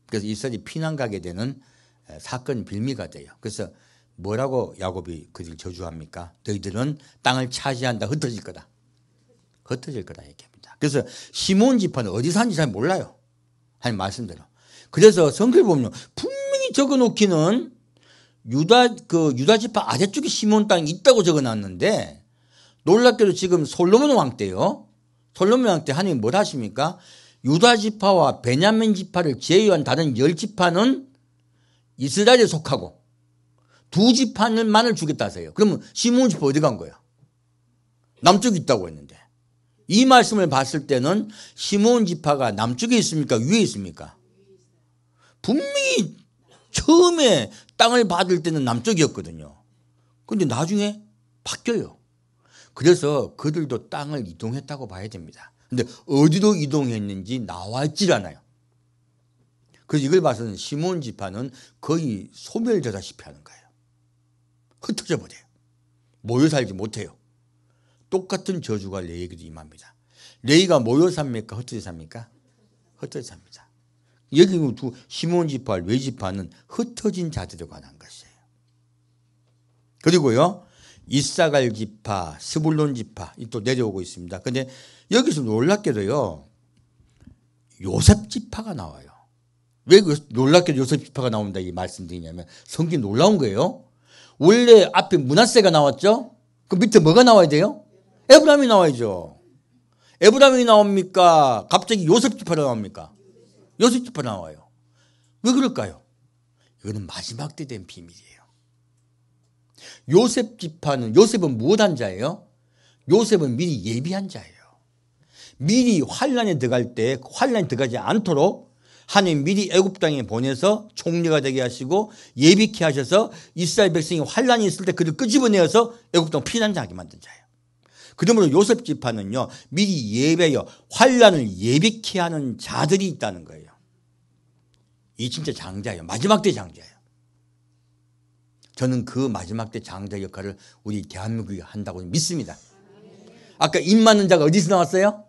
그래서 이스라엘이 피난 가게 되는 사건 빌미가 돼요. 그래서 뭐라고 야곱이 그들 저주합니까? 너희들은 땅을 차지한다. 흩어질 거다. 흩어질 거다 얘기합니다. 그래서 시므온 지파는 어디 사는지 잘 몰라요. 하는 말씀대로. 그래서 성경을 보면 분명히 적어놓기는 유다 지파 아래쪽에 시므온 땅이 있다고 적어놨는데, 놀랍게도 지금 솔로몬 왕 때요. 솔로몬 왕 때 하나님이 뭘 하십니까? 유다 지파와 베냐민 지파를 제외한 다른 10지파는 이스라엘에 속하고 2지파만을 주겠다 하세요. 그러면 시므온 지파 어디 간 거야? 남쪽에 있다고 했는데, 이 말씀을 봤을 때는 시므온 지파가 남쪽에 있습니까? 위에 있습니까? 분명히 처음에 땅을 받을 때는 남쪽이었거든요. 그런데 나중에 바뀌어요. 그래서 그들도 땅을 이동했다고 봐야 됩니다. 그런데 어디로 이동했는지 나와 있질 않아요. 그래서 이걸 봐서는 시므온 지파는 거의 소멸되다시피 하는 거예요. 흩어져 버려요. 모여 살지 못해요. 똑같은 저주가 레위에게도 임합니다. 레위가 모여 삽니까? 흩어져 삽니까? 흩어져 삽니다. 여기 시므온 지파, 레위 지파는 흩어진 자들에 관한 것이에요. 그리고요, 이사갈 지파, 스불론 지파 또 내려오고 있습니다. 그런데 여기서 놀랍게도요, 요셉 지파가 나와요. 왜 놀랍게도 요셉 지파가 나온다 이 말씀드리냐면, 성경이 놀라운 거예요. 원래 앞에 므낫세가 나왔죠? 그 밑에 뭐가 나와야 돼요? 에브라임이 나와야죠. 에브라임이 나옵니까? 갑자기 요셉 지파가 나옵니까? 요셉 지파 나와요. 왜 그럴까요? 이거는 마지막 때 된 비밀이에요. 요셉 지파는, 요셉은 무엇한 자예요? 요셉은 미리 예비한 자예요. 미리 환란에 들어갈 때 환란에 들어가지 않도록 하나님 미리 애굽 땅에 보내서 총리가 되게 하시고 예비케 하셔서 이스라엘 백성이 환란이 있을 때 그를 끄집어내어서 애굽 땅 피난자하게 만든 자예요. 그러므로 요셉 지파는요, 미리 예배여 환란을 예비케 하는 자들이 있다는 거예요. 이 진짜 장자예요. 마지막 때 장자예요. 저는 그 마지막 때 장자 역할을 우리 대한민국이 한다고 믿습니다. 아까 입 맞는 자가 어디서 나왔어요?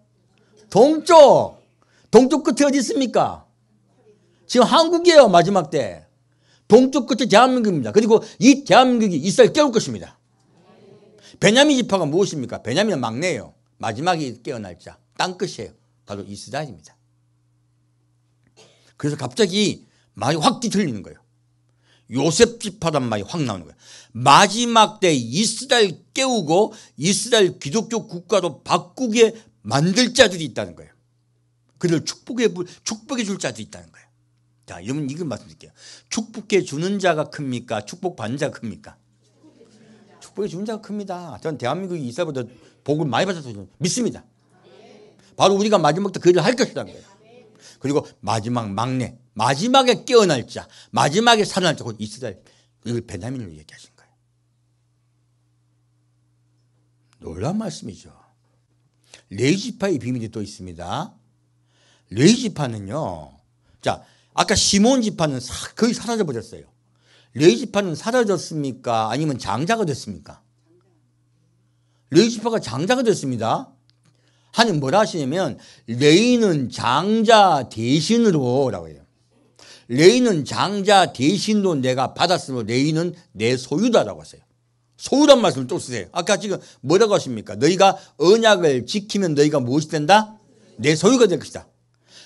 동쪽. 동쪽 끝에 어디 있습니까? 지금 한국이에요. 마지막 때. 동쪽 끝에 대한민국입니다. 그리고 이 대한민국이 이스라엘 깨울 것입니다. 베냐민 지파가 무엇입니까? 베냐민은 막내예요. 마지막에 깨어날 자. 땅끝이에요. 바로 이스라엘입니다. 그래서 갑자기 말이 확 뒤틀리는 거예요. 요셉 지파란 말이 확 나오는 거예요. 마지막 때 이스라엘 깨우고 이스라엘 기독교 국가로 바꾸게 만들 자들이 있다는 거예요. 그를 축복해 줄 자들이 있다는 거예요. 자, 여러분 이걸 말씀드릴게요. 축복해 주는 자가 큽니까? 축복받는 자가 큽니까? 축복해 주는 자가 큽니다. 저는 대한민국이 이스라엘보다 복을 많이 받아서 믿습니다. 바로 우리가 마지막 때 그 일을 할 것이라는 거예요. 그리고 마지막 막내, 마지막에 깨어날 자, 마지막에 살아날 자, 곧 이스라엘, 이걸 베냐민을 얘기하신 거예요. 놀라운 말씀이죠. 레위 지파의 비밀이 또 있습니다. 레위 지파는요, 자, 아까 시몬 지파는 거의 사라져 버렸어요. 레위 지파는 사라졌습니까? 아니면 장자가 됐습니까? 레위 지파가 장자가 됐습니다. 하나님 뭐라 하시냐면 레위는 장자 대신으로 라고 해요. 레위는 장자 대신으로 내가 받았으므로 레위는 내 소유다라고 하세요. 소유란 말씀을 또 쓰세요. 아까 지금 뭐라고 하십니까? 너희가 언약을 지키면 너희가 무엇이 된다? 내 소유가 될 것이다.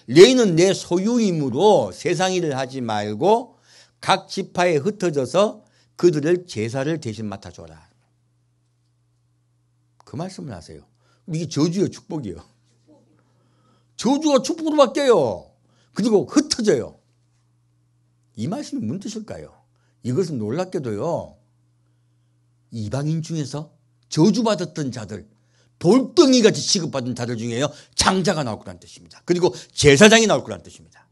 레위는 내 소유이므로 세상 일을 하지 말고 각 지파에 흩어져서 그들을 제사를 대신 맡아줘라. 그 말씀을 하세요. 이게 저주요, 축복이요. 저주가 축복으로 바뀌어요. 그리고 흩어져요. 이 말씀이 무슨 뜻일까요? 이것은 놀랍게도요, 이방인 중에서 저주받았던 자들, 돌덩이같이 취급받은 자들 중에요, 장자가 나올 거라는 뜻입니다. 그리고 제사장이 나올 거라는 뜻입니다.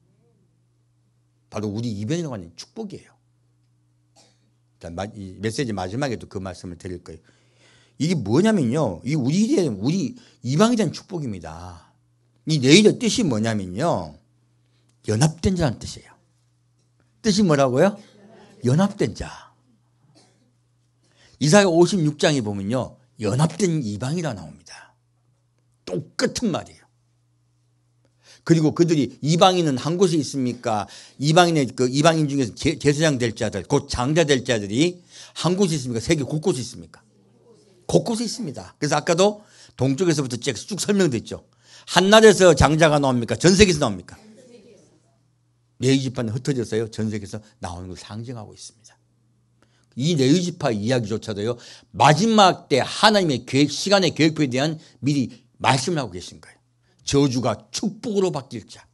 바로 우리 이방인에 관한 축복이에요. 이 메시지 마지막에도 그 말씀을 드릴 거예요. 이게 뭐냐면요, 이 우리 이방인에 대한 축복입니다. 이 레위의 뜻이 뭐냐면요, 연합된 자라는 뜻이에요. 뜻이 뭐라고요? 연합된 자. 이사야 56장에 보면요, 연합된 이방이라 나옵니다. 똑같은 말이에요. 그리고 그들이 이방인은 한 곳에 있습니까? 이방인 중에서 제사장 될 자들, 곧 장자 될 자들이 한 곳에 있습니까? 세계 곳곳에 있습니까? 곳곳에 있습니다. 그래서 아까도 동쪽에서부터 쭉 설명됐죠. 한나라에서 장자가 나옵니까? 전 세계에서 나옵니까? 레위 지파는 흩어졌어요. 전 세계에서 나오는 걸 상징하고 있습니다. 이 레위 지파 이야기조차도요, 마지막 때 하나님의 계획, 시간의 계획표에 대한 미리 말씀을 하고 계신 거예요. 저주가 축복으로 바뀔 자.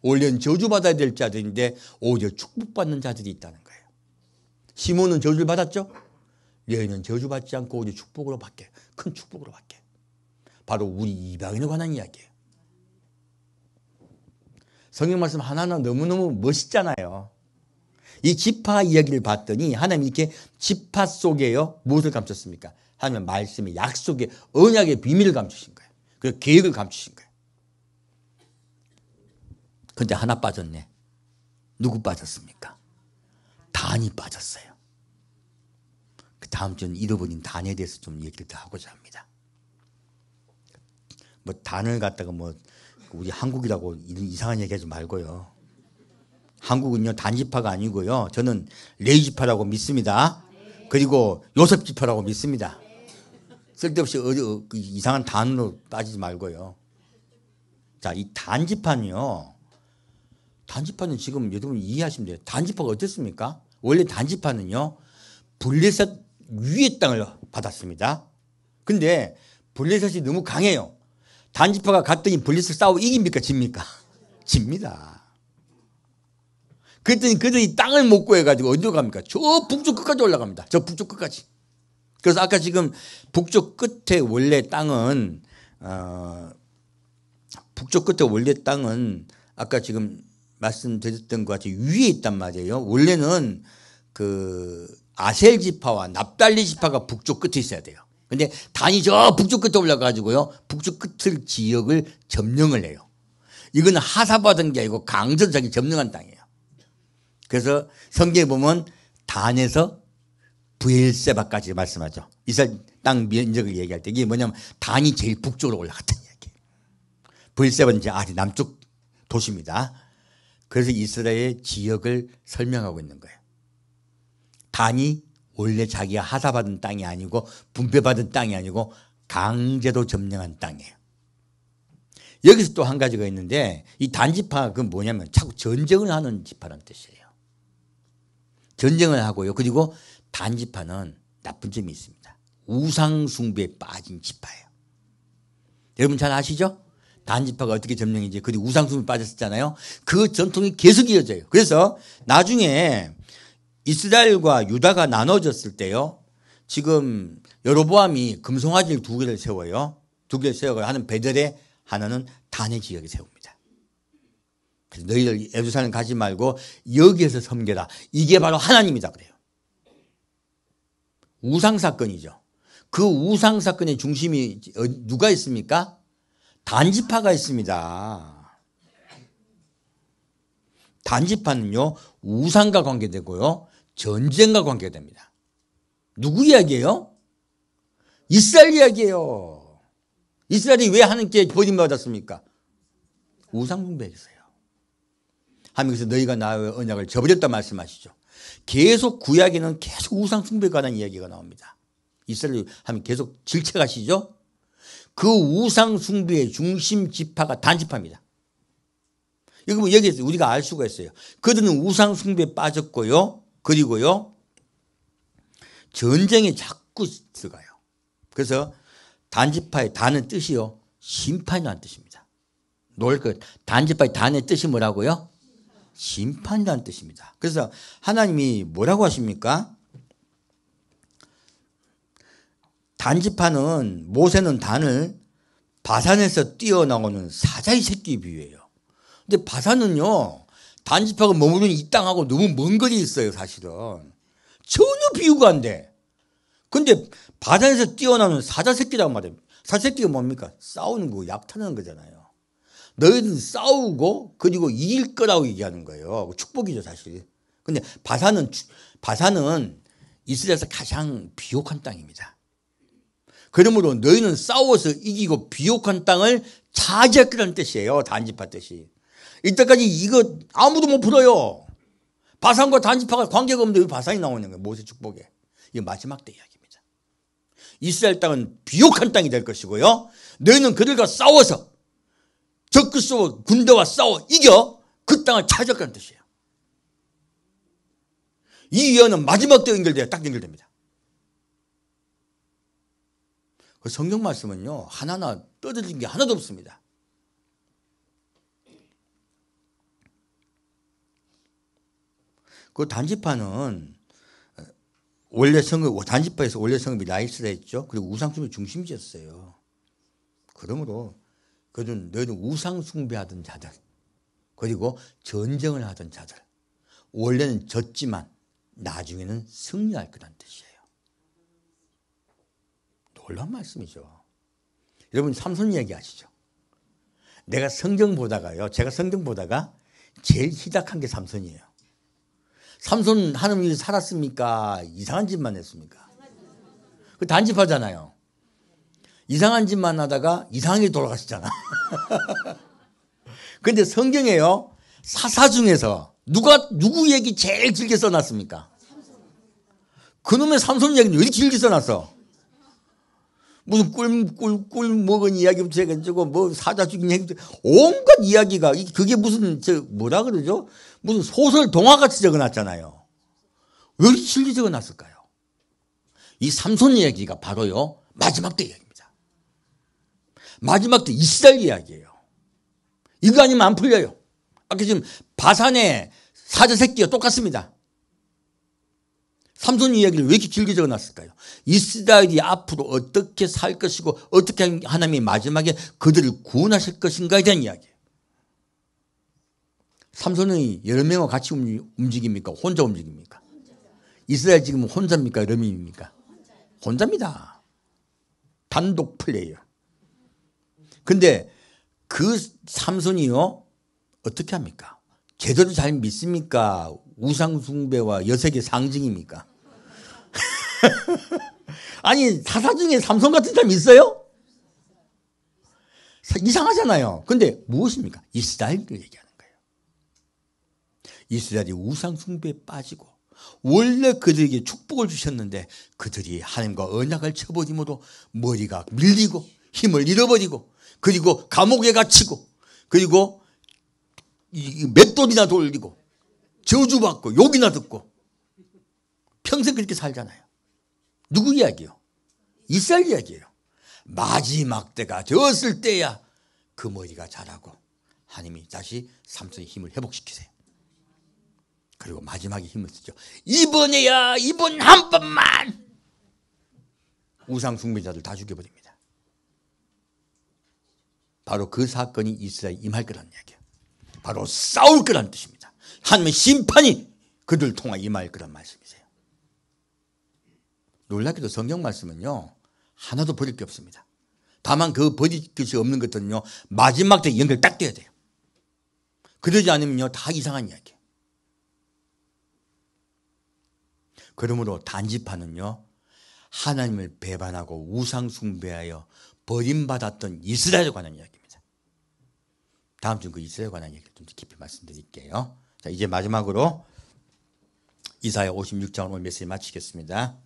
원래는 저주받아야 될 자들인데 오히려 축복받는 자들이 있다는 거예요. 시몬은 저주를 받았죠? 레위는 저주받지 않고 오히려 축복으로 바뀌어요. 큰 축복으로 바뀌어요. 바로 우리 이방인에 관한 이야기예요. 성경 말씀 하나하나 너무너무 멋있잖아요. 이 지파 이야기를 봤더니 하나님이 이렇게 지파 속에요, 무엇을 감췄습니까? 하나님의 말씀의 약속의 언약의 비밀을 감추신 거예요. 그리고 계획을 감추신 거예요. 그런데 하나 빠졌네. 누구 빠졌습니까? 단이 빠졌어요. 그 다음 주는 잃어버린 단에 대해서 좀 얘기를 더 하고자 합니다. 뭐 단을 갖다가 뭐 우리 한국이라고 이상한 얘기하지 말고요. 한국은요, 단지파가 아니고요, 저는 레위 지파라고 믿습니다. 그리고 요셉 지파라고 믿습니다. 쓸데없이 이상한 단으로 빠지지 말고요. 자, 이 단지파는요, 단지파는 지금 여러분 이해하시면 돼요. 단지파가 어땠습니까? 원래 단지파는요, 블레셋 위의 땅을 받았습니다. 근데 블레셋이 너무 강해요. 단지파가 갔더니 블레셋 싸워 이깁니까? 집니까? 집니다. 그랬더니 그들이 땅을 못 구해가지고 어디로 갑니까? 저 북쪽 끝까지 올라갑니다. 저 북쪽 끝까지. 그래서 아까 지금 북쪽 끝에 원래 땅은 북쪽 끝에 원래 땅은 아까 지금 말씀드렸던 것 같이 위에 있단 말이에요. 원래는 그 아셀 지파와 납달리 지파가 북쪽 끝에 있어야 돼요. 근데 단이 저 북쪽 끝에 올라가지고요. 북쪽 끝을 지역을 점령을 해요. 이건 하사받은 게 아니고 강제로 자기 점령한 땅이에요. 그래서 성경에 보면 단에서 브엘세바까지 말씀하죠. 이스라엘 땅 면적을 얘기할 때 이게 뭐냐면 단이 제일 북쪽으로 올라갔다는 이야기예요. 브엘세바는 이제 아직 남쪽 도시입니다. 그래서 이스라엘 지역을 설명하고 있는 거예요. 단이 원래 자기가 하사받은 땅이 아니고 분배받은 땅이 아니고 강제로 점령한 땅이에요. 여기서 또 한 가지가 있는데 이 단지파가 그건 뭐냐면 자꾸 전쟁을 하는 지파라는 뜻이에요. 전쟁을 하고요. 그리고 단지파는 나쁜 점이 있습니다. 우상 숭배에 빠진 지파예요. 여러분 잘 아시죠? 단지파가 어떻게 점령인지. 그리고 우상 숭배에 빠졌었잖아요. 그 전통이 계속 이어져요. 그래서 나중에 이스라엘과 유다가 나눠졌을 때요. 지금 여로보암이 금송아지를 2개를 세워요. 2개를 세워서 하는 베델에 하나는 단의 지역에 세웁니다. 그래서 너희들 예루살렘 가지 말고 여기에서 섬겨라. 이게 바로 하나님이다 그래요. 우상 사건이죠. 그 우상 사건의 중심이 누가 있습니까? 단지파가 있습니다. 단지파는요 우상과 관계되고요 전쟁과 관계됩니다. 누구 이야기예요? 이스라엘 이야기예요. 이스라엘이 왜 하나님께 버림받았습니까? 우상 숭배했어요. 하나님께서 너희가 나의 언약을 저버렸다 말씀하시죠. 계속 구약에는 계속 우상 숭배에 관한 이야기가 나옵니다. 이스라엘 하면 계속 질책하시죠. 그 우상 숭배의 중심 지파가 단지파입니다. 이거 여기에서 우리가 알 수가 있어요. 그들은 우상 숭배에 빠졌고요. 그리고요 전쟁에 자꾸 들어가요. 그래서 단지파의 단의 뜻이요 심판이라는 뜻입니다. 놀 것 단지파의 단의 뜻이 뭐라고요? 심판이라는 뜻입니다. 그래서 하나님이 뭐라고 하십니까? 단지파는 모세는 단을 바산에서 뛰어나오는 사자의 새끼에 비유해요. 근데 바산은요 단지파가 머무르는 이 땅하고 너무 먼 거리에 있어요. 사실은 전혀 비유가 안 돼. 근데 바산에서 뛰어나오는 사자 새끼라고 말해요. 사자 새끼가 뭡니까? 싸우는 거 약탈하는 거잖아요. 너희들은 싸우고 그리고 이길 거라고 얘기하는 거예요. 축복이죠 사실. 근데 바산은 이스라엘에서 가장 비옥한 땅입니다. 그러므로 너희는 싸워서 이기고 비옥한 땅을 차지할 거라는 뜻이에요. 단지파 뜻이. 이때까지 이거 아무도 못 풀어요. 바산과 단지파가 관계가 없는데 왜 바산이 나오는 거예요. 모세 축복에. 이게 마지막 때 이야기입니다. 이스라엘 땅은 비옥한 땅이 될 것이고요. 너희는 그들과 싸워서 적그리스도 군대와 싸워 이겨 그 땅을 차지할 거라는 뜻이에요. 이 예언은 마지막 때 연결돼요. 딱 연결됩니다. 그 성경 말씀은요 하나하나 떨어진 게 하나도 없습니다. 그 단지파는 원래 단지파에서 원래 성읍이 라이스라 했죠. 그리고 우상숭배 중심지였어요. 그러므로 너희는 우상숭배하던 자들 그리고 전쟁을 하던 자들 원래는 졌지만 나중에는 승리할 거란 뜻이에요. 놀라운 말씀이죠. 여러분 삼손 이야기 아시죠? 제가 성경 보다가 제일 희닥한 게 삼손이에요. 삼손 하나님이 살았습니까? 이상한 짓만 했습니까? 그 단지파잖아요. 이상한 짓만 하다가 이상하게 돌아가시잖아. 근데 성경에요 사사 중에서 누구 얘기 제일 길게 써놨습니까? 그놈의 삼손 얘기는 왜 이렇게 길게 써놨어? 무슨 꿀 먹은 이야기부터 해가지고 뭐 사자 죽인 얘기 온갖 이야기가 그게 무슨 뭐라 그러죠? 무슨 소설 동화같이 적어놨잖아요. 왜 이렇게 길게 적어놨을까요? 이 삼손 이야기가 바로요 마지막 때 이야기입니다. 마지막 때 이스라엘 이야기예요. 이거 아니면 안 풀려요. 아까 지금 바산에 사자 새끼가 똑같습니다. 삼손 이야기를 왜 이렇게 길게 적어놨을까요? 이스라엘이 앞으로 어떻게 살 것이고 어떻게 하나님이 마지막에 그들을 구원하실 것인가에 대한 이야기예요. 삼손이 여러 명과 같이 움직입니까? 혼자 움직입니까? 이스라엘 지금 혼자입니까? 여러 명입니까? 혼자입니다. 단독 플레이어. 근데 그 삼손이요 어떻게 합니까? 제대로 잘 믿습니까? 우상숭배와 여색의 상징입니까? 아니 사사 중에 삼손 같은 사람 있어요? 이상하잖아요. 근데 무엇입니까? 이스라엘을 얘기하는 거예요. 이스라엘이 우상숭배에 빠지고 원래 그들에게 축복을 주셨는데 그들이 하나님과 언약을 쳐버림으로 머리가 밀리고 힘을 잃어버리고 그리고 감옥에 갇히고 그리고 맷돌이나 돌리고 저주받고 욕이나 듣고 평생 그렇게 살잖아요. 누구 이야기요? 이스라엘 이야기예요. 마지막 때가 되었을 때야 그 머리가 자라고 하나님이 다시 삼손의 힘을 회복시키세요. 그리고 마지막에 힘을 쓰죠. 이번에야 이번 한 번만 우상 숭배자들 다 죽여버립니다. 바로 그 사건이 이스라엘에 임할 거라는 이야기예요. 바로 싸울 거라는 뜻입니다. 하나님의 심판이 그들 통해 임할 거란 말씀이세요. 놀랍게도 성경 말씀은요 하나도 버릴 게 없습니다. 다만 그 버릴 것이 없는 것들은요 마지막 때 연결 딱 돼야 돼요. 그러지 않으면요 다 이상한 이야기예요. 그러므로 단지파는요 하나님을 배반하고 우상 숭배하여 버림받았던 이스라엘에 관한 이야기입니다. 다음 주 그 이스라엘에 관한 얘기를 좀 깊이 말씀드릴게요. 자, 이제 마지막으로 이사야 56장 오늘 메시지 마치겠습니다.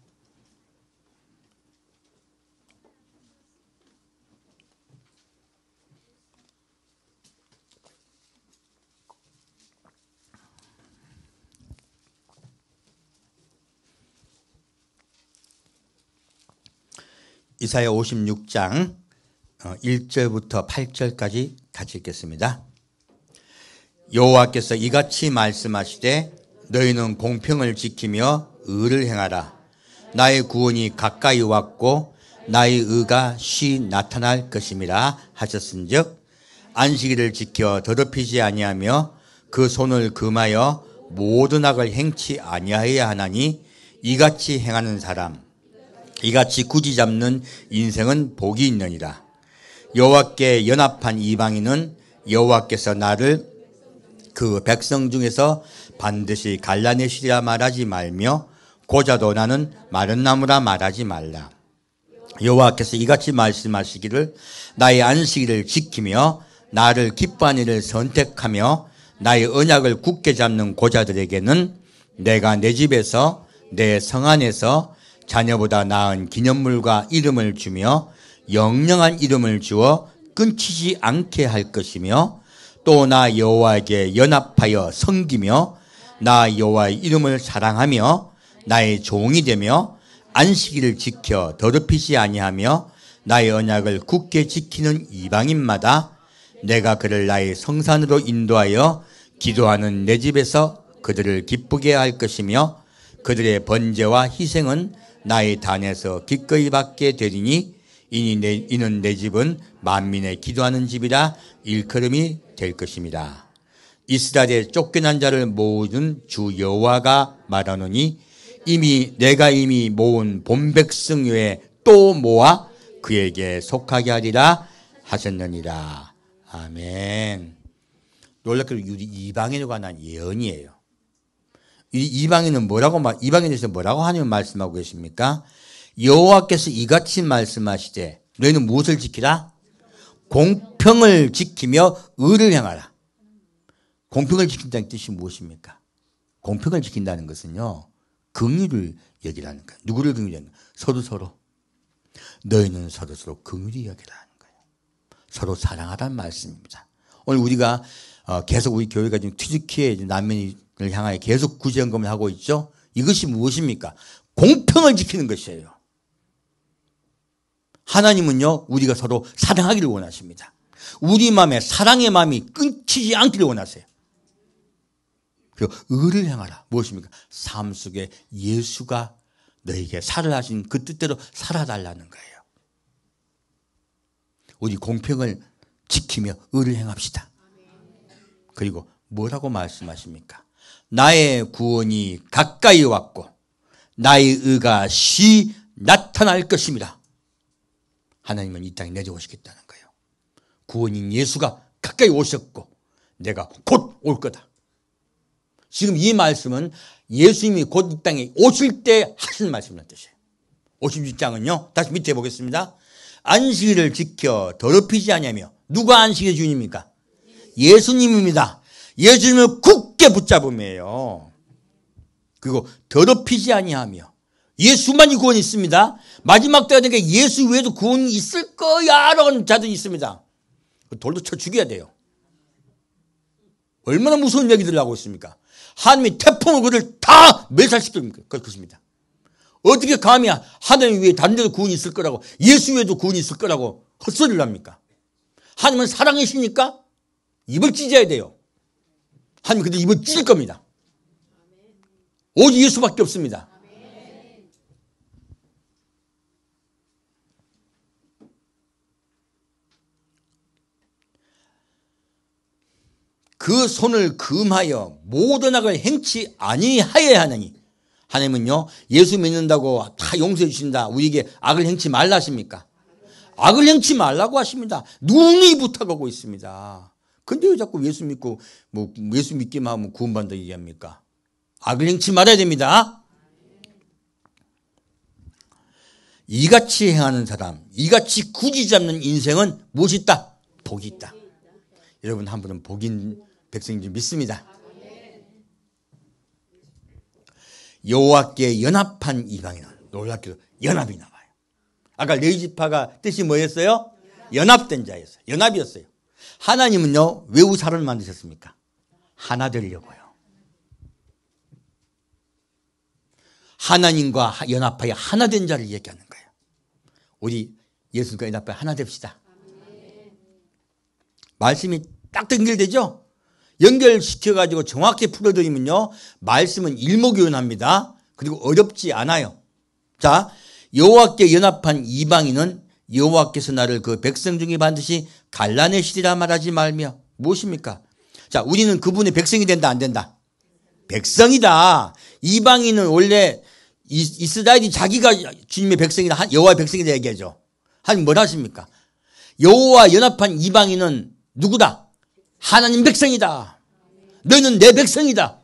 이사야 56장 1절부터 8절까지 같이 읽겠습니다. 여호와께서 이같이 말씀하시되 너희는 공평을 지키며 의를 행하라. 나의 구원이 가까이 왔고 나의 의가 쉬 나타날 것임이라 하셨은즉 안식일을 지켜 더럽히지 아니하며 그 손을 금하여 모든 악을 행치 아니하여야 하나니 이같이 행하는 사람 이같이 굳이 잡는 인생은 복이 있느니라. 여호와께 연합한 이방인은 여호와께서 나를 그 백성 중에서 반드시 갈라내시리라 말하지 말며 고자도 나는 마른 나무라 말하지 말라. 여호와께서 이같이 말씀하시기를 나의 안식일을 지키며 나를 기뻐하는 일을 선택하며 나의 언약을 굳게 잡는 고자들에게는 내가 내 집에서 내 성 안에서 자녀보다 나은 기념물과 이름을 주며 영영한 이름을 주어 끊기지 않게 할 것이며 또 나 여호와에게 연합하여 섬기며 나 여호와의 이름을 사랑하며 나의 종이 되며 안식일을 지켜 더럽히지 아니하며 나의 언약을 굳게 지키는 이방인마다 내가 그를 나의 성산으로 인도하여 기도하는 내 집에서 그들을 기쁘게 할 것이며 그들의 번제와 희생은 나의 단에서 기꺼이 받게 되리니 이는 내 집은 만민의 기도하는 집이라 일컬음이 될 것입니다. 이스라엘의 쫓겨난 자를 모으는 주 여호와가 말하노니 내가 이미 모은 본 백성 외에 또 모아 그에게 속하게 하리라 하셨느니라. 아멘. 놀랍게도 이방인에 관한 예언이에요. 이방인은 이방인에 대해서 뭐라고 하나님 말씀하고 계십니까? 여호와께서 이같이 말씀하시되 너희는 무엇을 지키라? 공평을 지키며 의를 행하라. 공평을 지킨다는 뜻이 무엇입니까? 공평을 지킨다는 것은요 긍휼을 여기라는 거예요. 누구를 긍휼히 하는 거예요? 서로. 너희는 서로 긍휼히 여기라는 거예요. 서로 사랑하라는 말씀입니다. 오늘 우리가 계속 우리 교회가 지금 튀르키예 난민을 향하여 계속 구제연금을 하고 있죠. 이것이 무엇입니까? 공평을 지키는 것이에요. 하나님은요 우리가 서로 사랑하기를 원하십니다. 우리 마음에 사랑의 마음이 끊기지 않기를 원하세요. 그리고 의를 행하라. 무엇입니까? 삶 속에 예수가 너에게 살아나신 그 뜻대로 살아달라는 거예요. 우리 공평을 지키며 의를 행합시다. 그리고 뭐라고 말씀하십니까? 나의 구원이 가까이 왔고 나의 의가 쉬 나타날 것입니다. 하나님은 이 땅에 내려오시겠다는 거예요. 구원인 예수가 가까이 오셨고 내가 곧 올 거다. 지금 이 말씀은 예수님이 곧 이 땅에 오실 때 하신 말씀이라는 뜻이에요. 56장은요. 다시 밑에 보겠습니다. 안식일을 지켜 더럽히지 아니하며 누가 안식의 주인입니까? 예수님입니다. 예수님을 굳게 붙잡음이에요. 그리고 더럽히지 아니하며 예수만이 구원이 있습니다. 마지막 때가 되니까 예수 외에도 구원이 있을 거야 라는 자들이 있습니다. 돌도 쳐 죽여야 돼요. 얼마나 무서운 얘기들을 하고 있습니까? 하나님이 태풍을 그를 다 멸살시킵니까? 그렇습니다. 어떻게 감히 하나님 외에 다른 데도 구원이 있을 거라고 예수 외에도 구원이 있을 거라고 헛소리를 합니까? 하나님은 사랑이시니까 입을 찢어야 돼요. 하나님 그때 입을 찢을 겁니다. 오직 예수밖에 없습니다. 그 손을 금하여 모든 악을 행치 아니하여야 하느니 하나님은요 예수 믿는다고 다 용서해 주신다 우리에게 악을 행치 말라 하십니까? 악을 행치 말라고 하십니다. 눈이 부탁하고 있습니다. 근데 왜 자꾸 예수 믿고 뭐 예수 믿기만 하면 구원받는다 얘기합니까? 악을 행치 말아야 됩니다. 이같이 행하는 사람, 이같이 굳이 잡는 인생은 무엇이 있다? 복이 있다. 여러분 한 분은 복인 백성인 줄 믿습니다. 여호와께 연합한 이방인은 놀랍게도 연합이 나와요. 아까 레위지파가 뜻이 뭐였어요? 연합된 자였어요. 연합이었어요. 하나님은요 왜 우사를 만드셨습니까? 하나 되려고요. 하나님과 연합하여 하나 된 자를 얘기하는 거예요. 우리 예수님과 연합하여 하나 됩시다. 말씀이 딱 연결되죠? 연결시켜가지고 정확히 풀어드리면요 말씀은 일목요연합니다. 그리고 어렵지 않아요. 자, 여호와께 연합한 이방인은 여호와께서 나를 그 백성 중에 반드시 갈라내시리라 말하지 말며 무엇입니까? 자, 우리는 그분의 백성이 된다 안 된다? 백성이다. 이방인은 원래 이스라엘이 자기가 주님의 백성이다 여호와의 백성이다 얘기하죠. 하나님 뭘 하십니까? 여호와 연합한 이방인은 누구다? 하나님 백성이다. 너는 내 백성이다.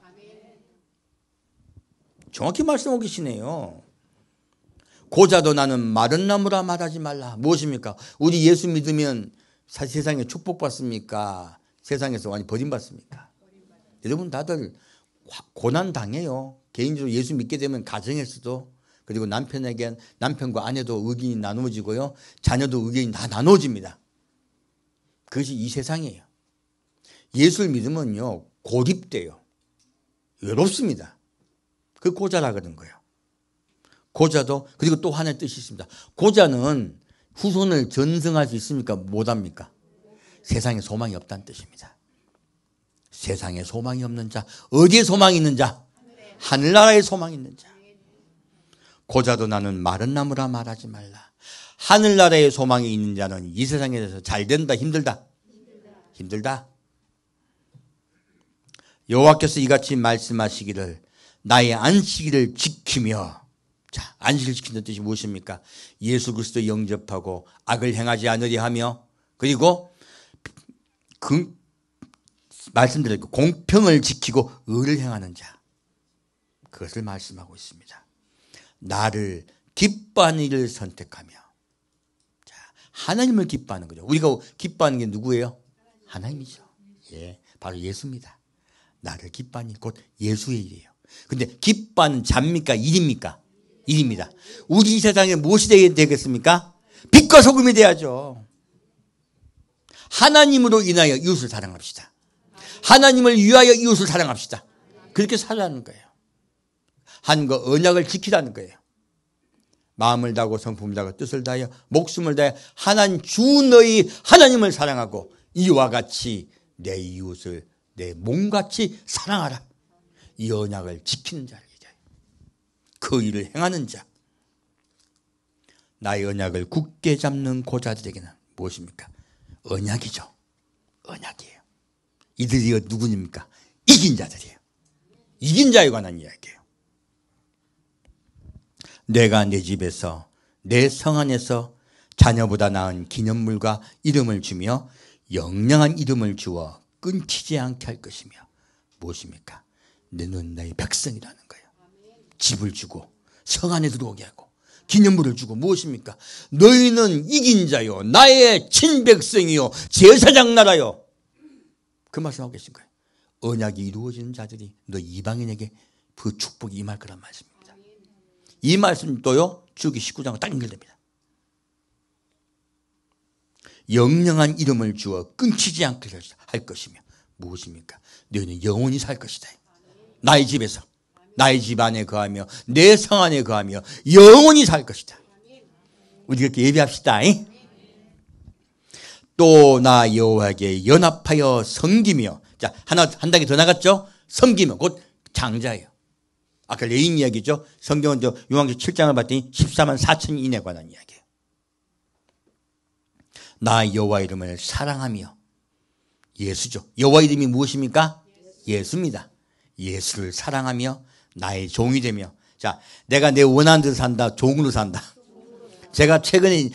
정확히 말씀하고 계시네요. 고자도 나는 마른 나무라 말하지 말라. 무엇입니까? 우리 예수 믿으면 세상에 축복받습니까? 세상에서 많이 버림받습니까? 여러분 다들 고난 당해요. 개인적으로 예수 믿게 되면 가정에서도 그리고 남편과 아내도 의견이 나누어지고요. 자녀도 의견이 다 나누어집니다. 그것이 이 세상이에요. 예수를 믿으면요 고립돼요. 외롭습니다. 그 고자라 그런 거예요. 고자도 그리고 또 하나의 뜻이 있습니다. 고자는 후손을 전승할 수 있습니까? 못합니까? 세상에 소망이 없다는 뜻입니다. 세상에 소망이 없는 자, 어디에 소망이 있는 자? 하늘나라에 소망이 있는 자. 고자도 나는 마른 나무라 말하지 말라. 하늘나라에 소망이 있는 자는 이 세상에서 잘 된다 힘들다? 힘들다. 여호와께서 이같이 말씀하시기를 나의 안식일을 지키며, 자, 안식일 지키는 뜻이 무엇입니까? 예수 그리스도 영접하고 악을 행하지 않으려 하며, 그리고 말씀드렸고 공평을 지키고 의를 행하는 자, 그것을 말씀하고 있습니다. 나를 기뻐하는 일을 선택하며, 자, 하나님을 기뻐하는 거죠. 우리가 기뻐하는 게 누구예요? 하나님이죠. 예, 바로 예수입니다. 나를 기뻐하는 일, 곧 예수의 일이에요. 근데 기뻐하는 자입니까? 일입니까? 일입니다. 우리 이 세상에 무엇이 되겠습니까? 빛과 소금이 돼야죠. 하나님으로 인하여 이웃을 사랑합시다. 하나님을 위하여 이웃을 사랑합시다. 그렇게 살라는 거예요. 하나님과 언약을 지키라는 거예요. 마음을 다하고 성품을 다하고 뜻을 다하여 목숨을 다하여 하나님 주 너희 하나님을 사랑하고 이와 같이 내 이웃을 내 몸같이 사랑하라. 이 언약을 지키는 자를 얘기해요. 그 일을 행하는 자. 나의 언약을 굳게 잡는 고자들에게는 무엇입니까? 언약이죠. 언약이에요. 이들이 누구입니까? 이긴 자들이에요. 이긴 자에 관한 이야기예요. 내가 내 집에서 내 성 안에서 자녀보다 나은 기념물과 이름을 주며 영영한 이름을 주어 끊기지 않게 할 것이며 무엇입니까? 너는 나의 백성이라는 거예요. 집을 주고 성 안에 들어오게 하고 기념물을 주고 무엇입니까? 너희는 이긴 자요 나의 친백성이요 제사장 나라요. 그 말씀하고 계신 거예요. 언약이 이루어지는 자들이 너 이방인에게 그 축복이 임할 거란 말씀입니다. 이 말씀도요 주기 19장과 딱 연결됩니다. 영영한 이름을 주어 끊기지 않게 할 것이며 무엇입니까? 너희는 영원히 살 것이다. 나의 집에서 나의 집 안에 거하며 내 성 안에 거하며 영원히 살 것이다. 우리 그렇게 예배합시다. 또 나 여호와에게 연합하여 섬기며, 자 하나 한 단계 더 나갔죠. 섬기며 곧 장자예요. 아까 레인 이야기죠. 성경은 요한계시록 7장을 봤더니 14만 4천 인에 관한 이야기예요. 나 여호와 이름을 사랑하며, 예수죠. 여호와 이름이 무엇입니까? 예수입니다. 예수를 사랑하며 나의 종이 되며, 자 내가 내 원하는 대로 산다. 종으로 산다. 제가 최근에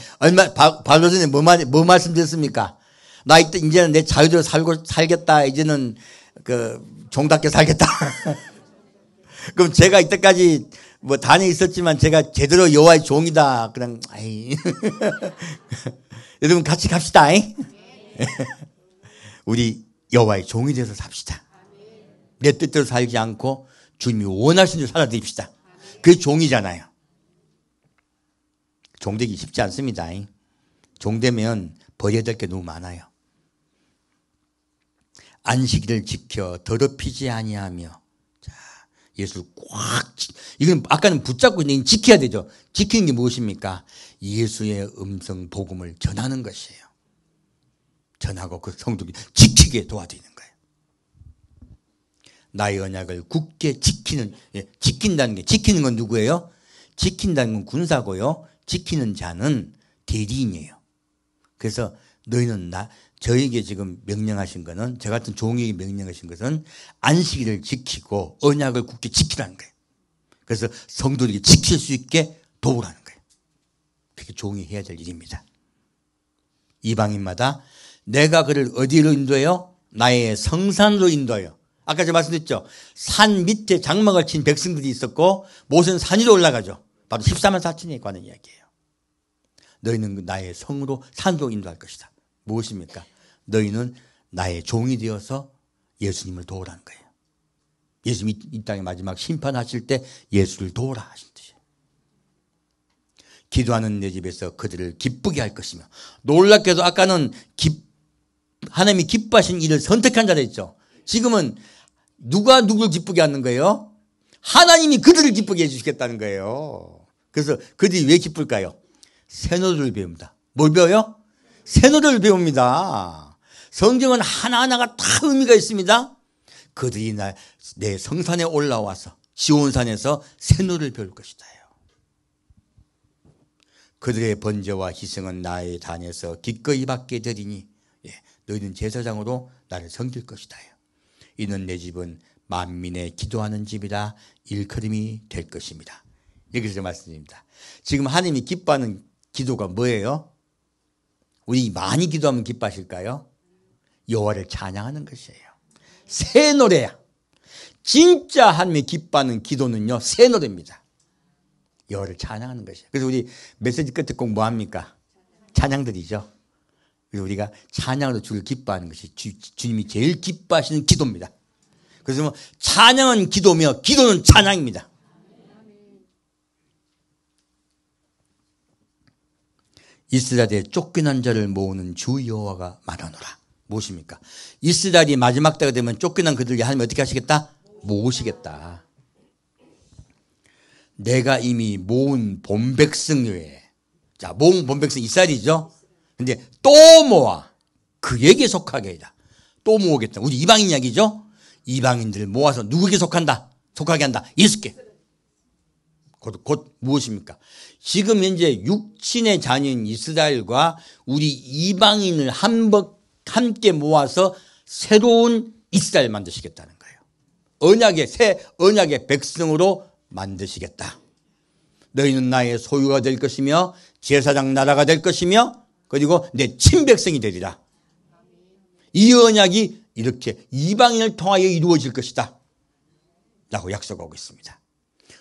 바로 전에 뭐 말씀드렸습니까? 나 이제는 내 자유대로 살겠다. 이제는 종답게 살겠다. 그럼 제가 이때까지 다녀 있었지만 제가 제대로 여호와의 종이다. 그냥 여러분 같이 갑시다. 우리 여호와의 종이 돼서 삽시다. 내 뜻대로 살지 않고 주님이 원하신 대로 살아드립시다. 그게 종이잖아요. 종되기 쉽지 않습니다. 종되면 버려야 될 게 너무 많아요. 안식일을 지켜 더럽히지 아니하며, 자 예수를 꽉, 이건 아까는 붙잡고 있는 지켜야 되죠. 지키는 게 무엇입니까? 예수의 음성 복음을 전하는 것이에요. 전하고 그 성도들이 지키게 도와드리는 거예요. 나의 언약을 굳게 지키는, 지킨다는 게, 지키는 건 누구예요? 지킨다는 건 군사고요. 지키는 자는 대리인이에요. 그래서 너희는 저에게 지금 명령하신 거는, 저 같은 종에게 명령하신 것은 안식일을 지키고 언약을 굳게 지키라는 거예요. 그래서 성도들이 지킬 수 있게 도우라는 거예요. 그게 종이 해야 될 일입니다. 이방인마다 내가 그를 어디로 인도해요? 나의 성산으로 인도해요. 아까 제가 말씀드렸죠. 산 밑에 장막을 친 백성들이 있었고 모세는 산 위로 올라가죠. 바로 14만 4천에 관한 이야기예요. 너희는 나의 성으로 산으로 인도할 것이다. 무엇입니까? 너희는 나의 종이 되어서 예수님을 도우라는 거예요. 예수님이 이 땅에 마지막 심판하실 때 예수를 도우라 하신 뜻이에요. 기도하는 내 집에서 그들을 기쁘게 할 것이며, 놀랍게도 아까는 하나님이 기뻐하신 일을 선택한 자라 했죠. 지금은 누가 누굴 기쁘게 하는 거예요? 하나님이 그들을 기쁘게 해주시겠다는 거예요. 그래서 그들이 왜 기쁠까요? 새 노래를 배웁니다. 뭘 배워요? 새 노래를 배웁니다. 성경은 하나하나가 다 의미가 있습니다. 그들이 내 성산에 올라와서 시온산에서 새 노래를 배울 것이다. 그들의 번제와 희생은 나의 단에서 기꺼이 받게 되리니 너희는 제사장으로 나를 섬길 것이다. 이는 내 집은 만민의 기도하는 집이라 일컬음이 될 것입니다. 여기서 말씀드립니다. 지금 하나님이 기뻐하는 기도가 뭐예요? 우리 많이 기도하면 기뻐하실까요? 여호와를 찬양하는 것이에요. 새 노래야. 진짜 하나님이 기뻐하는 기도는요, 새 노래입니다. 여호와를 찬양하는 것이에요. 그래서 우리 메시지 끝에 꼭 뭐합니까? 찬양드리죠. 그래서 우리가 찬양으로 주를 기뻐하는 것이 주님이 제일 기뻐하시는 기도입니다. 그래서 찬양은 기도며 기도는 찬양입니다. 이스라엘의 쫓겨난 자를 모으는 주 여호와가 말하노라. 무엇입니까? 이스라엘이 마지막 때가 되면 쫓겨난 그들을 하나님 어떻게 하시겠다? 모으시겠다. 내가 이미 모은 본백성에, 자, 모은 본백성 이스라엘이죠. 근데 또 모아 그에게 속하게 해라. 또 모으겠다. 우리 이방인 이야기죠. 이방인들을 모아서 누구에게 속한다? 속하게 한다. 6개. 곧 무엇입니까? 지금 현재 육신의 자녀인 이스라엘과 우리 이방인을 함께 모아서 새로운 이스라엘 만드시겠다는 거예요. 새 언약의 백성으로 만드시겠다. 너희는 나의 소유가 될 것이며 제사장 나라가 될 것이며 그리고 내 친백성이 되리라. 이 언약이 이렇게 이방인을 통하여 이루어질 것이다 라고 약속하고 있습니다.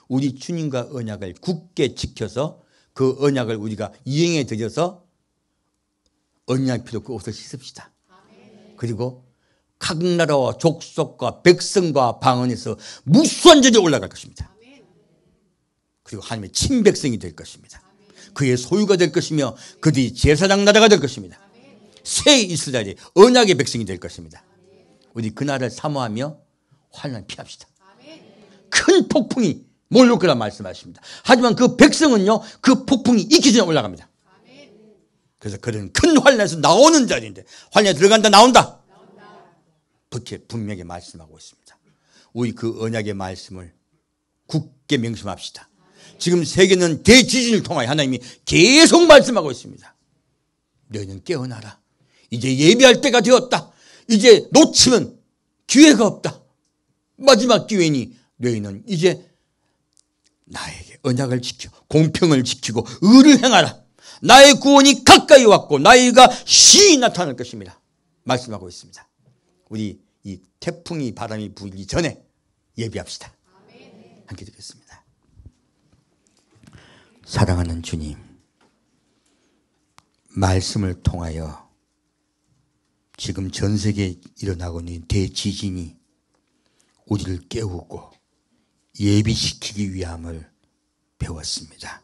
우리 주님과 언약을 굳게 지켜서 그 언약을 우리가 이행해 드려서 언약 필요 그 옷을 씻읍시다. 그리고 각 나라와 족속과 백성과 방언에서 무수한 자들이 올라갈 것입니다. 그리고 하나님의 친백성이 될 것입니다. 그의 소유가 될 것이며 그들이 제사장 나라가 될 것입니다. 새 이스라엘이 언약의 백성이 될 것입니다. 우리 그날을 사모하며 환난 피합시다. 큰 폭풍이 몰릴 거라 말씀하십니다. 하지만 그 백성은요, 그 폭풍이 있기 전에 올라갑니다. 그래서 그런 큰 환난에서 나오는 자리인데, 환난에 들어간다 나온다. 그렇게 분명히 말씀하고 있습니다. 우리 그 언약의 말씀을 굳게 명심합시다. 지금 세계는 대지진을 통하여 하나님이 계속 말씀하고 있습니다. 너희는 깨어나라. 이제 예비할 때가 되었다. 이제 놓치면 기회가 없다. 마지막 기회니 너희는 이제 나에게 언약을 지켜 공평을 지키고 의를 행하라. 나의 구원이 가까이 왔고 나이가 시히 나타날 것입니다. 말씀하고 있습니다. 우리 이 태풍이 바람이 불기 전에 예비합시다. 함께 드리겠습니다. 사랑하는 주님, 말씀을 통하여 지금 전 세계에 일어나고 있는 대지진이 우리를 깨우고 예비시키기 위함을 배웠습니다.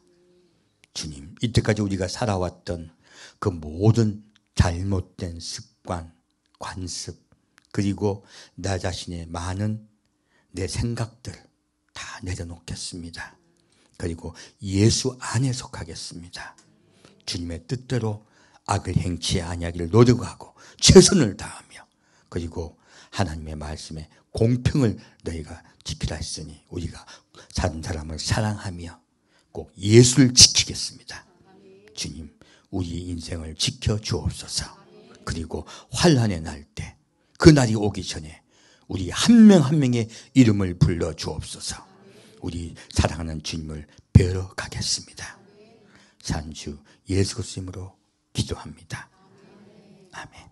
주님, 이때까지 우리가 살아왔던 그 모든 잘못된 습관, 관습, 그리고 나 자신의 많은 내 생각들 다 내려놓겠습니다. 그리고 예수 안에 속하겠습니다. 주님의 뜻대로 악을 행치 아니하기를 노력하고 최선을 다하며 그리고 하나님의 말씀에 공평을 너희가 지키라 했으니 우리가 다른 사람을 사랑하며 꼭 예수를 지키겠습니다. 주님, 우리 인생을 지켜 주옵소서. 그리고 환난의 날 때 그 날이 오기 전에 우리 한 명 한 명의 이름을 불러 주옵소서. 우리 사랑하는 주님을 뵈러 가겠습니다. 산주 예수 그리스도 이름으로 기도합니다. 아멘.